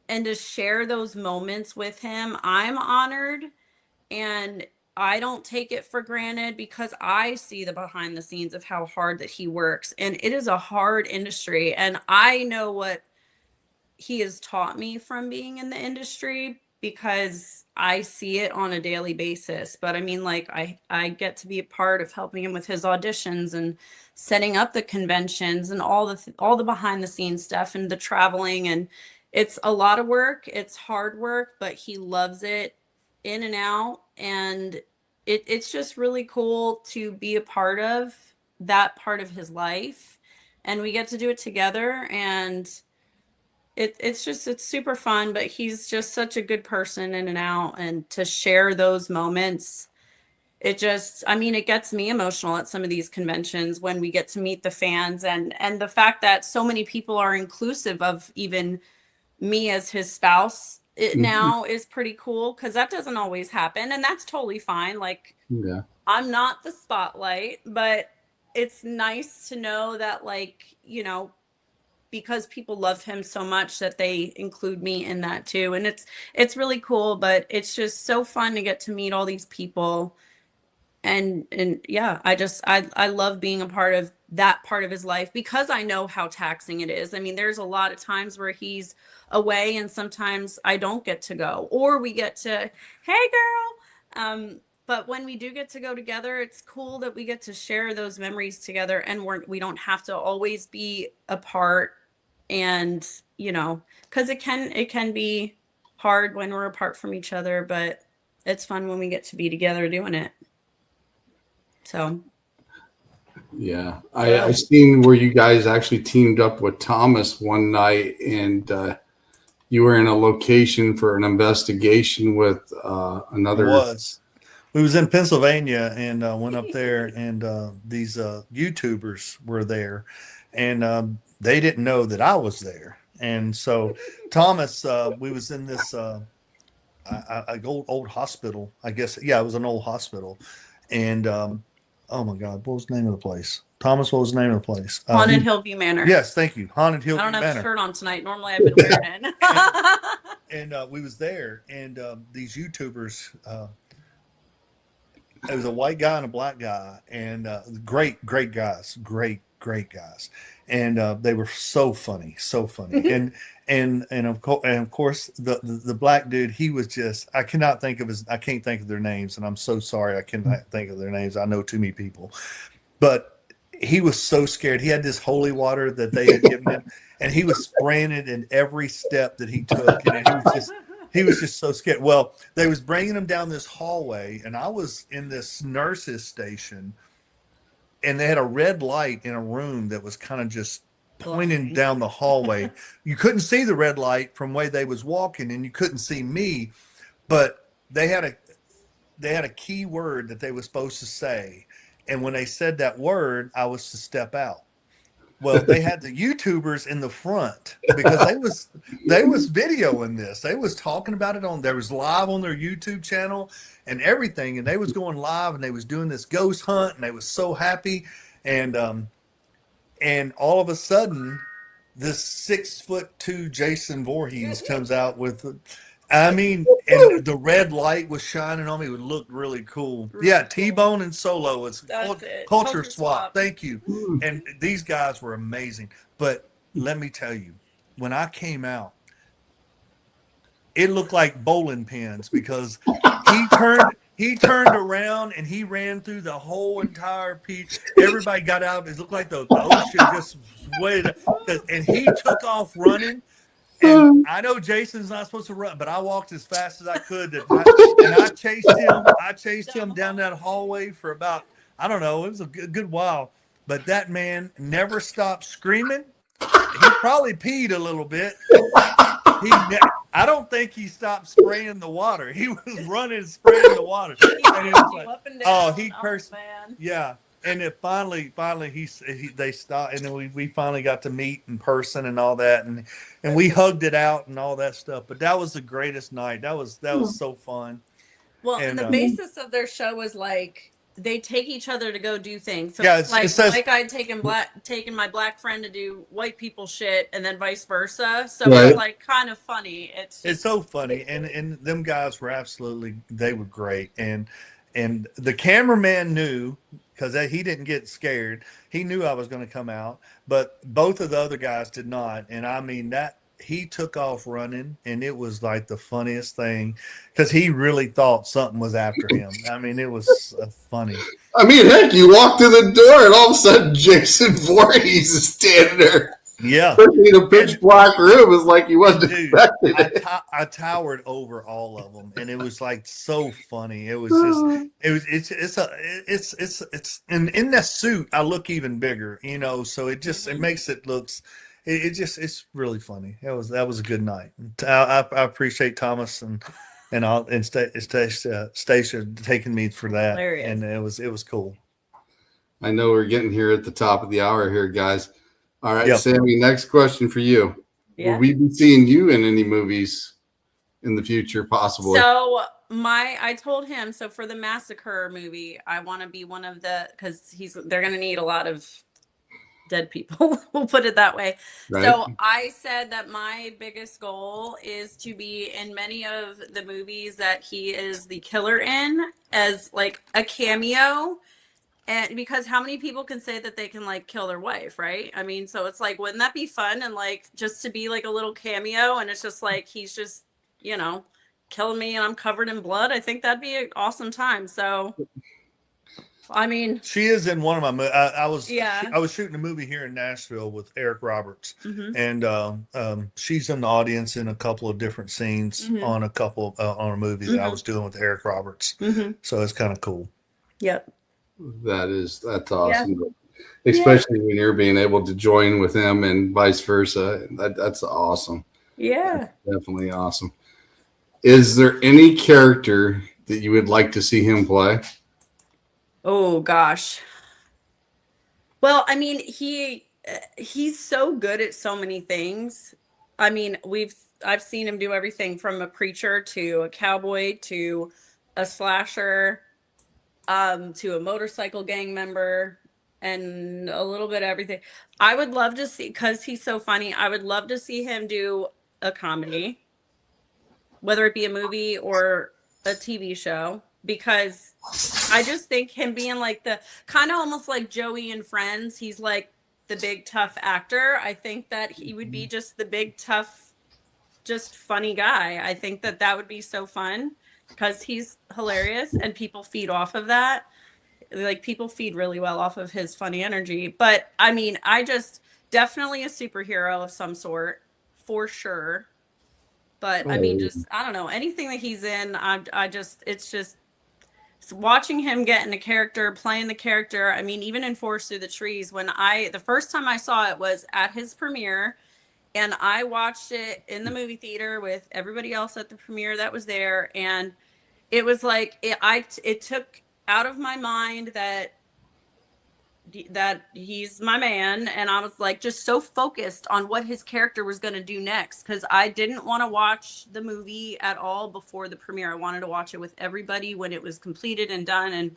and to share those moments with him, I'm honored, and I don't take it for granted, because I see the behind the scenes of how hard that he works, and it is a hard industry, and I know what he has taught me from being in the industry, because I see it on a daily basis. But I mean, like, I get to be a part of helping him with his auditions and setting up the conventions and all the behind the scenes stuff and the traveling, and it's a lot of work, it's hard work, but he loves it, in and out. And it's just really cool to be a part of that part of his life, and we get to do it together. And it's super fun. But he's just such a good person, in and out, and to share those moments, I mean, it gets me emotional at some of these conventions when we get to meet the fans, and the fact that so many people are inclusive of even me as his spouse, it now is pretty cool, because that doesn't always happen, and that's totally fine. Like, Yeah. I'm not the spotlight, but it's nice to know that, like, because people love him so much, that they include me in that too. And it's really cool. But it's just so fun to get to meet all these people. And yeah, I love being a part of that part of his life, because I know how taxing it is. I mean, there's a lot of times where he's away, and sometimes I don't get to go, or we get to, hey girl. But when we do get to go together, it's cool that we get to share those memories together, and we don't have to always be apart. And because it can be hard when we're apart from each other, but it's fun when we get to be together doing it. So Yeah, I seen where you guys actually teamed up with Thomas one night, and you were in a location for an investigation with another. We was in Pennsylvania, and went up there, and these YouTubers were there, and they didn't know that I was there. And so Thomas, we was in this old hospital, I guess. Yeah, it was an old hospital. And oh my God, what was the name of the place? Thomas, what was the name of the place? Haunted Hillview Manor. Yes, thank you. Haunted Hillview I don't have Manor. a shirt on tonight. Normally I've been wearing it. And we was there, and these YouTubers, it was a white guy and a black guy, and great guys, great great guys, and they were so funny, so funny. And of course the black dude, he was just, I can't think of their names, and I'm so sorry I cannot think of their names. I know too many people, but he was so scared. He had this holy water that they had given him, and he was spraying it in every step that he took, and he was just so scared. Well, they was bringing him down this hallway, and I was in this nurse's station, and they had a red light in a room that was kind of just pointing down the hallway. You couldn't see the red light from where they was walking, and you couldn't see me, but they had a key word that they were supposed to say, and when they said that word, I was to step out. Well, they had the YouTubers in the front because they was videoing this. They was talking about it there was live on their YouTube channel and everything, and they was going live, and they was doing this ghost hunt, and they was so happy, and all of a sudden, this 6'2" Jason Voorhees comes out with, I mean, and the red light was shining on me. It looked really cool. Yeah, T-Bone and Solo was culture swap. Thank you. And these guys were amazing. But let me tell you, when I came out, it looked like bowling pins because he turned around and he ran through the whole entire piece. Everybody got out. It looked like the ocean just swayed, and he took off running. And I know Jason's not supposed to run, but I walked as fast as I could, and I chased him. I chased him down that hallway for about, I don't know, it was a good while. But that man never stopped screaming. He probably peed a little bit. I don't think he stopped spraying the water. He was running, spraying the water. And it was like, he cursed. Man. Yeah. And it finally they stopped, and then we finally got to meet in person and all that, and we hugged it out and all that stuff. But that was the greatest night. That was so fun. Well, and the basis of their show was like they take each other to go do things. So yeah, it's like white guy taking my black friend to do white people shit, and then vice versa. So it's like kind of funny. It's so funny, and them guys were they were great, and the cameraman knew. Because he didn't get scared. He knew I was going to come out, but both of the other guys did not. And I mean, he took off running, and it was like the funniest thing because he really thought something was after him. I mean, it was funny. I mean, heck, you walk through the door, and all of a sudden, Jason Voorhees is standing there. Yeah, in a pitch black room is like you wasn't expecting it. I towered over all of them, and it was like so funny. It was just it's and in that suit I look even bigger, so it makes it looks it's really funny. That was a good night. I appreciate Thomas and Stacia taking me for that. Hilarious. And it was cool. I know we're getting here at the top of the hour here, guys. All right, Sammy, next question for you. Yeah. Will we be seeing you in any movies in the future, possibly? So I told him, so for the Massacre movie, I want to be one of because they're going to need a lot of dead people. We'll put it that way. Right. So I said that my biggest goal is to be in many of the movies that he is the killer in as like a cameo. And because how many people can say that they can like kill their wife, right? I mean, so it's like, wouldn't that be fun? And like, just to be like a little cameo, and it's just like, he's just, killing me and I'm covered in blood. I think that'd be an awesome time. So, I mean, she is in one of my movies. I was shooting a movie here in Nashville with Eric Roberts, and she's in the audience in a couple of different scenes on a movie that I was doing with Eric Roberts. So it's kind of cool. Yep. That's awesome. Yeah. Especially when you're being able to join with him and vice versa. That's awesome. Yeah. That's definitely awesome. Is there any character that you would like to see him play? Oh gosh. Well, I mean, he's so good at so many things. I mean, I've seen him do everything from a preacher to a cowboy to a slasher. To a motorcycle gang member and a little bit of everything. I would love to see, because he's so funny, I would love to see him do a comedy, whether it be a movie or a TV show, because I just think him being like the kind of almost like Joey and Friends, he's like the big tough actor. I think that he would be just the big tough, just funny guy. I think that that would be so fun because he's hilarious and people feed off of that. Like people feed really well off of his funny energy. But I mean, I just definitely a superhero of some sort for sure. But I mean, Oh, just I don't know anything that he's in. I just it's just watching him get in a character, playing the character. I mean, even in Forest Through the Trees, when the first time I saw it was at his premiere, and I watched it in the movie theater with everybody else at the premiere that was there, and it was like it took out of my mind that he's my man, and I was like just so focused on what his character was going to do next because I didn't want to watch the movie at all before the premiere. I wanted to watch it with everybody when it was completed and done,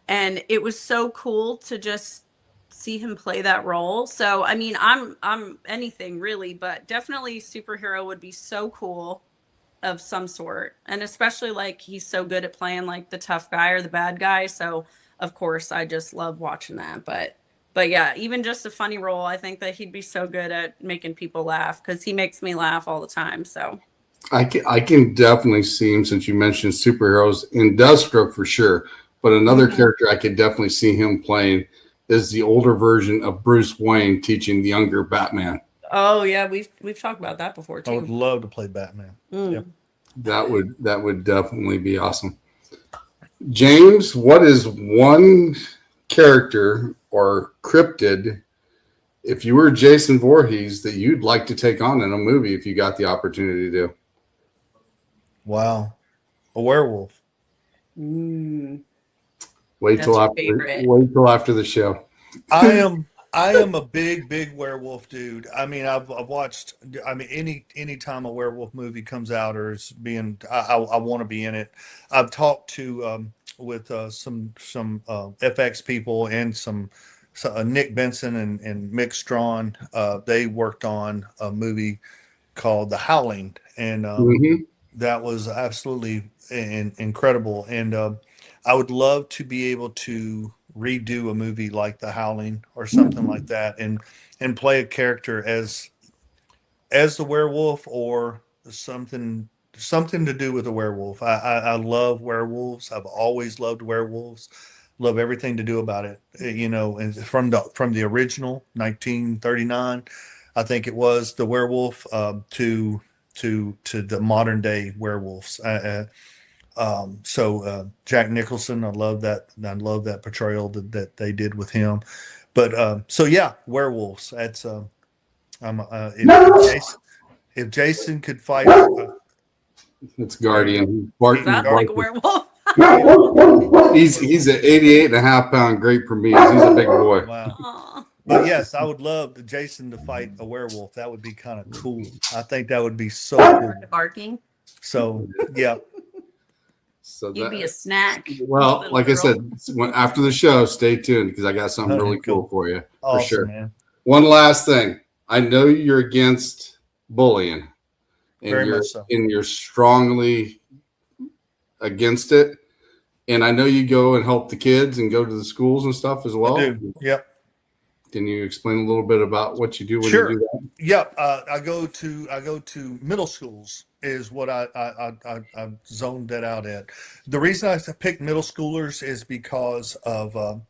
and it was so cool to just see him play that role. So I mean, I'm anything really, but definitely superhero would be so cool of some sort. And especially like he's so good at playing like the tough guy or the bad guy. So of course I just love watching that. But yeah, even just a funny role, I think that he'd be so good at making people laugh because he makes me laugh all the time. So I can definitely see him since you mentioned superheroes in Deathstroke for sure. But another character I could definitely see him playing is the older version of Bruce Wayne teaching the younger Batman. oh yeah, we've talked about that before I would too. love to play Batman. Yep. That would definitely be awesome. James, what is one character or cryptid if you were Jason Voorhees that you'd like to take on in a movie if you got the opportunity to? Wow. A werewolf. Mm, Wait that's till your after favorite. wait till after the show. I am a big werewolf dude. I mean, I've watched. I mean, any time a werewolf movie comes out or is being, I want to be in it. I've talked to with some FX people and Nick Benson and Mick Strawn. They worked on a movie called The Howling, and Hmm. that was absolutely incredible. And I would love to be able to redo a movie like The Howling or something like that, and play a character as the werewolf or something to do with a werewolf. I love werewolves. I've always loved werewolves. Love everything to do about it. You know, and from the original 1939, I think it was the werewolf to the modern day werewolves. Jack Nicholson, I love that. I love that portrayal that they did with him. But so yeah, werewolves. That's if Jason could fight, It's there you Guardian. go. Barton. Sounds like a Guardian. werewolf. He's at 88.5 pound great for me. He's a big boy. Wow. Aw. But yes, I would love Jason to fight a werewolf. That would be kind of cool. I think that would be so cool. Barking. So yeah, So You'd be a that, snack. well, Little like I girl. said, after the show, stay tuned because I got something really Cool. cool for you. For awesome, sure. man. One last thing. I know you're against bullying and Very much so. you're strongly against it. And I know you go and help the kids and go to the schools and stuff as well. I do. Yep. Can you explain a little bit about what you do when Sure. you do that? Yep. I go to middle schools is what I zoned that out at. The reason I picked middle schoolers is because of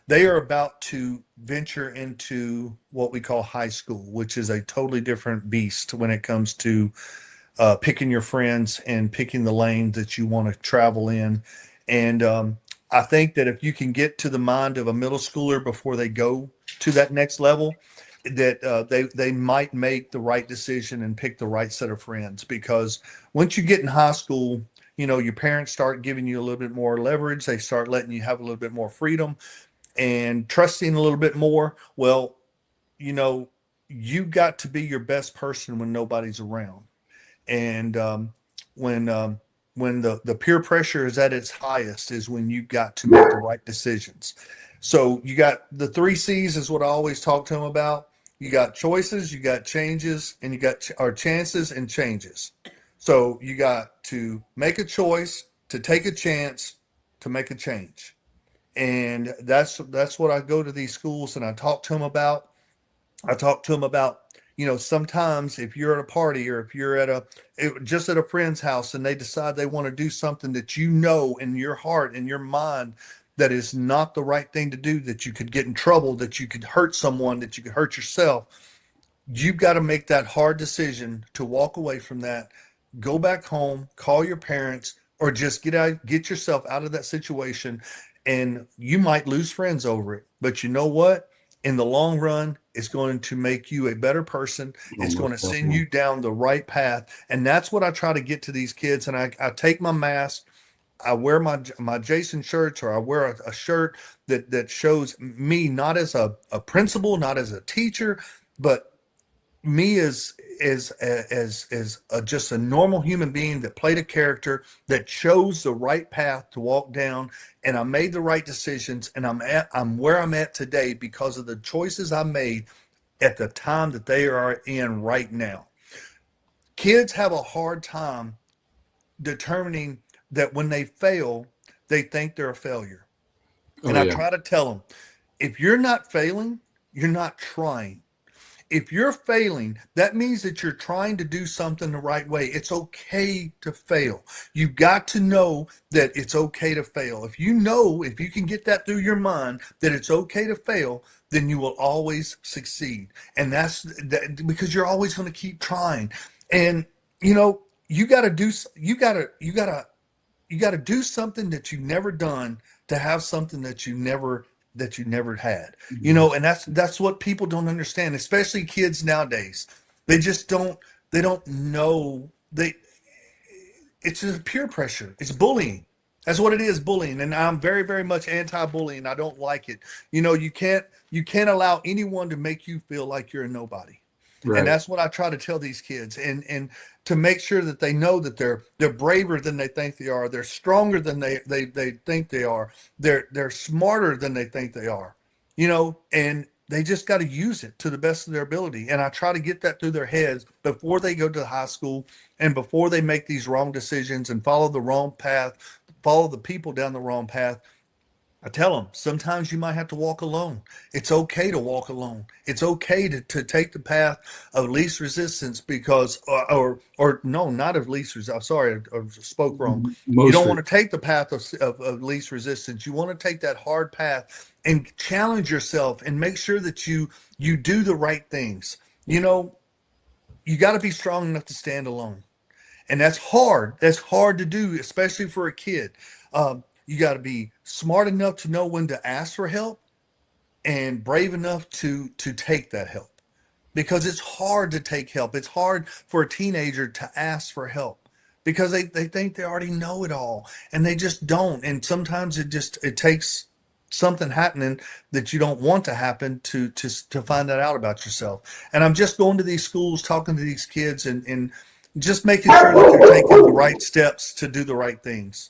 they are about to venture into what we call high school, which is a totally different beast when it comes to picking your friends and picking the lane that you want to travel in. And I think that if you can get to the mind of a middle schooler before they go to that next level, that they might make the right decision and pick the right set of friends. Because once you get in high school, you know, your parents start giving you a little bit more leverage. They start letting you have a little bit more freedom and trusting a little bit more. Well, you know, you got to be your best person when nobody's around. And when the peer pressure is at its highest is when you got to make the right decisions. So you got the 3 C's is what I always talk to them about. You got choices, you got changes, and you got chances and changes. So you got to make a choice, to take a chance, to make a change. And that's what I go to these schools and I talk to them about. I talk to them about, sometimes if you're at a party or if you're just at a friend's house and they decide they want to do something that in your heart and your mind that is not the right thing to do, that you could get in trouble, that you could hurt someone, that you could hurt yourself, you've got to make that hard decision to walk away from that, go back home, call your parents, or just get yourself out of that situation. And you might lose friends over it, but you know what? In the long run, it's going to make you a better person. It's going to Almost send definitely. you down the right path. And that's what I try to get to these kids. And I take my mask, I wear my Jason shirts, or I wear a shirt that shows me not as a principal, not as a teacher, but me as just a normal human being that played a character that chose the right path to walk down, and I made the right decisions, and I'm where I'm at today because of the choices I made at the time that they are in right now. Kids have a hard time determining that when they fail, they think they're a failure. Oh And I yeah. try to tell them, if you're not failing, you're not trying. If you're failing, that means that you're trying to do something the right way. It's okay to fail. You've got to know that it's okay to fail. If you can get that through your mind that it's okay to fail, then you will always succeed. And that's that, because you're always going to keep trying. And you got to do something that you've never done to have something that you never had. And that's what people don't understand, especially kids nowadays. They just don't know. It's just peer pressure. It's bullying. That's what it is, bullying. And I'm very, very much anti-bullying. I don't like it. You can't allow anyone to make you feel like you're a nobody. And Right. that's what I try to tell these kids, and to make sure that they know that they're braver than they think they are. They're stronger than they think they are. They're smarter than they think they are. And they just got to use it to the best of their ability. And I try to get that through their heads before they go to high school and before they make these wrong decisions and follow the wrong path, follow the people down the wrong path. I tell them sometimes you might have to walk alone. It's okay to walk alone. It's okay to take the path of least resistance, because, or no, not of least resistance. I'm sorry, I spoke wrong. You don't Mostly. want to take the path of least resistance. You want to take that hard path and challenge yourself and make sure that you do the right things. You got to be strong enough to stand alone. And that's hard. That's hard to do, especially for a kid. You got to be smart enough to know when to ask for help and brave enough to take that help, because it's hard to take help. It's hard for a teenager to ask for help because they think they already know it all, and they just don't. And sometimes it takes something happening that you don't want to happen to find that out about yourself. And I'm just going to these schools, talking to these kids, and just making sure that they're taking the right steps to do the right things.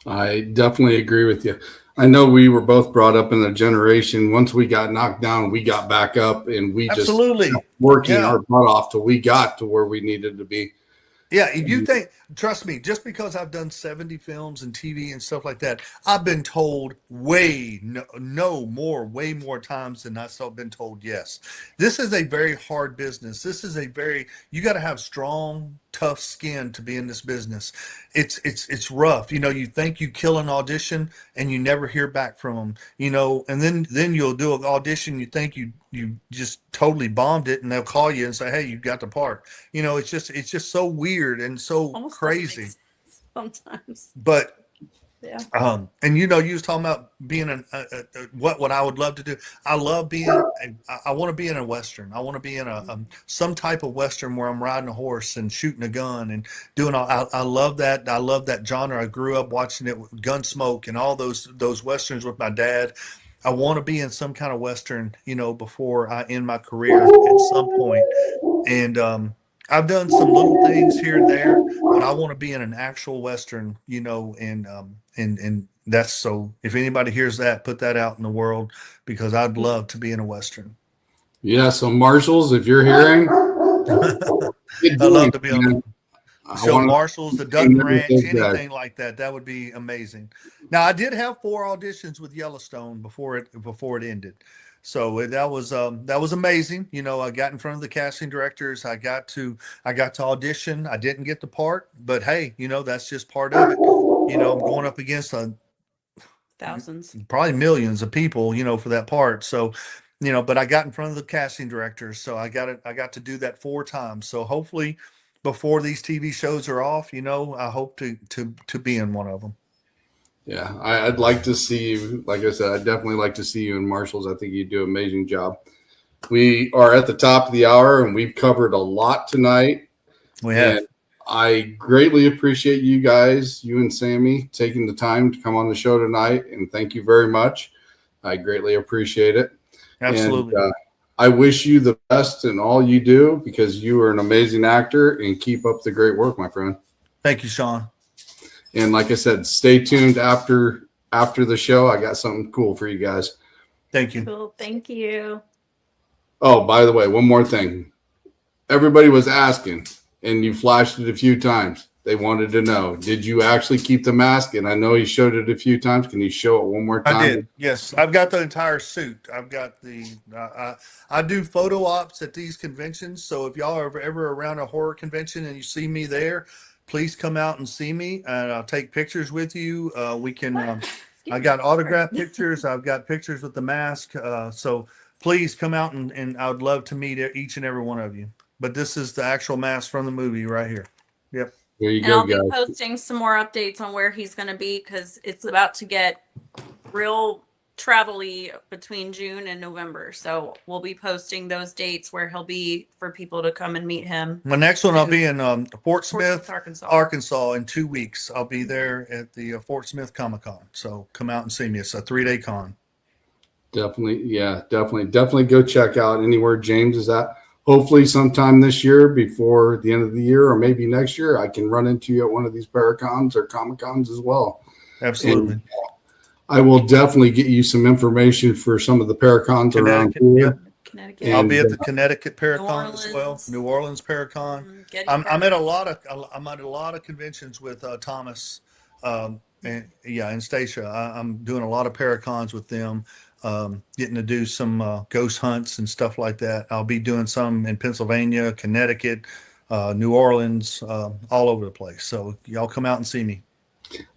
I definitely agree with you. I know we were both brought up in a generation. Once we got knocked down, we got back up, and we just Absolutely. kept working Yeah. our butt off till we got to where we needed to be. Yeah, if you think, trust me, just because I've done 70 films and TV and stuff like that, I've been told way more times than I've been told yes. This is a very hard business. You got to have strong, tough skin to be in this business. It's rough. You think you kill an audition and you never hear back from them, and then you'll do an audition. You think you just totally bombed it, and they'll call you and say, "Hey, you got the part." It's just so weird and so Almost doesn't make crazy. sense sometimes. But Yeah. and you was talking about being what I would love to do. I love being. I want to be in a western. I want to be in some type of western where I'm riding a horse and shooting a gun and doing all. I love that. I love that genre. I grew up watching it with Gunsmoke and all those westerns with my dad. I want to be in some kind of western, before I end my career at some point. And I've done some little things here and there, but I want to be in an actual western, and that's so. If anybody hears that, put that out in the world, because I'd love to be in a western. Yeah. So, Marshalls, if you're hearing, get I'd love doing, to be on man. the I show, want Marshalls, the to Dutton with Ranch, those guys. anything like that. That would be amazing. Now, I did have 4 auditions with Yellowstone before it ended. So that was amazing. You know, I got in front of the casting directors. I got to audition. I didn't get the part, but hey, you know, that's just part of it. You know, I'm going up against Thousands. probably millions of people, you know, for that part. So, you know, but I got in front of the casting directors, so I got to do that 4 times. So hopefully before these TV shows are off, you know, I hope to be in one of them. Yeah, I'd like to see you. Like I said, I'd definitely like to see you in Marshals. I think you do an amazing job. We are at the top of the hour, and we've covered a lot tonight. We have. And I greatly appreciate you guys, you and Sammy, taking the time to come on the show tonight. And thank you very much. I greatly appreciate it. Absolutely. And, I wish you the best in all you do because you are an amazing actor, and keep up the great work, my friend. Thank you, Sean. And like I said, stay tuned after the show. I got something cool for you guys. Thank you. Cool. Thank you. Oh, by the way, one more thing. Everybody was asking, and you flashed it a few times. They wanted to know, did you actually keep the mask? And I know you showed it a few times. Can you show it one more time? I did. Yes, I've got the entire suit. I've got the. I do photo ops at these conventions. So if y'all are ever around a horror convention and you see me there, please come out and see me, and I'll take pictures with you. We can. I got autograph pictures. I've got pictures with the mask. So please come out, and I would love to meet each and every one of you. But this is the actual mask from the movie right here. Yep. There you And go, I'll be guys. posting some more updates on where he's going to be because it's about to get real travel-y between June and November. So we'll be posting those dates where he'll be for people to come and meet him. My next one, I'll be in Fort Smith, Smith, Arkansas. Arkansas in 2 weeks. I'll be there at the Fort Smith Comic-Con. So come out and see me. It's a 3-day con. Definitely. Yeah, definitely go check out anywhere James is at. Hopefully sometime this year before the end of the year, or maybe next year, I can run into you at one of these Paracons or Comic-Cons as well. Absolutely. And I will definitely get you some information for some of the Paracons around Connecticut, here. yep. Connecticut. I'll And, be at the Connecticut Paracon as well. Orleans. New Orleans Paracon. Gettysburg. I'm at a lot of conventions with Thomas, and Stacia. I'm doing a lot of Paracons with them, getting to do some ghost hunts and stuff like that. I'll be doing some in Pennsylvania, Connecticut, New Orleans, all over the place. So y'all come out and see me.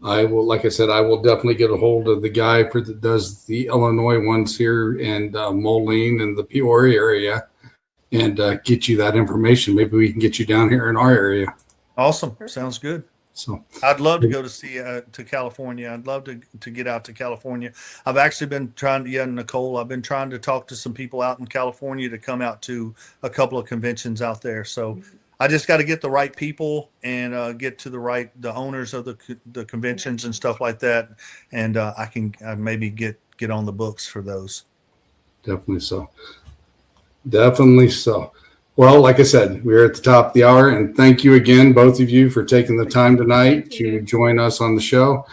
I will, like I said, I will definitely get a hold of the guy that does the Illinois ones here and Moline and the Peoria area, and get you that information. Maybe we can get you down here in our area. Awesome. Sounds good. So I'd love to go to California. I'd love to get out to California. I've actually been trying to, Nicole, I've been trying to talk to some people out in California to come out to a couple of conventions out there. So I just got to get the right people and get to the owners of the conventions and stuff like that. And I can maybe get on the books for those. definitely so. Definitely so. Well, like I said, we're at the top of the hour, and thank you again, both of you, for taking the time tonight to join us on the show.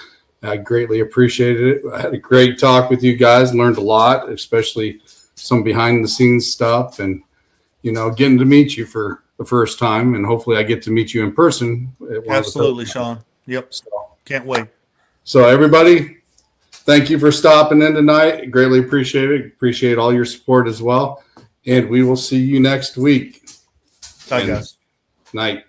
I greatly appreciated it. I had a great talk with you guys, learned a lot, especially some behind the scenes stuff, and, getting to meet you for the first time, and hopefully I get to meet you in person. Absolutely, Sean. Yep. So, Can't wait. So everybody, thank you for stopping in tonight. Greatly appreciate it. Appreciate all your support as well. And we will see you next week. Bye, guys. Night.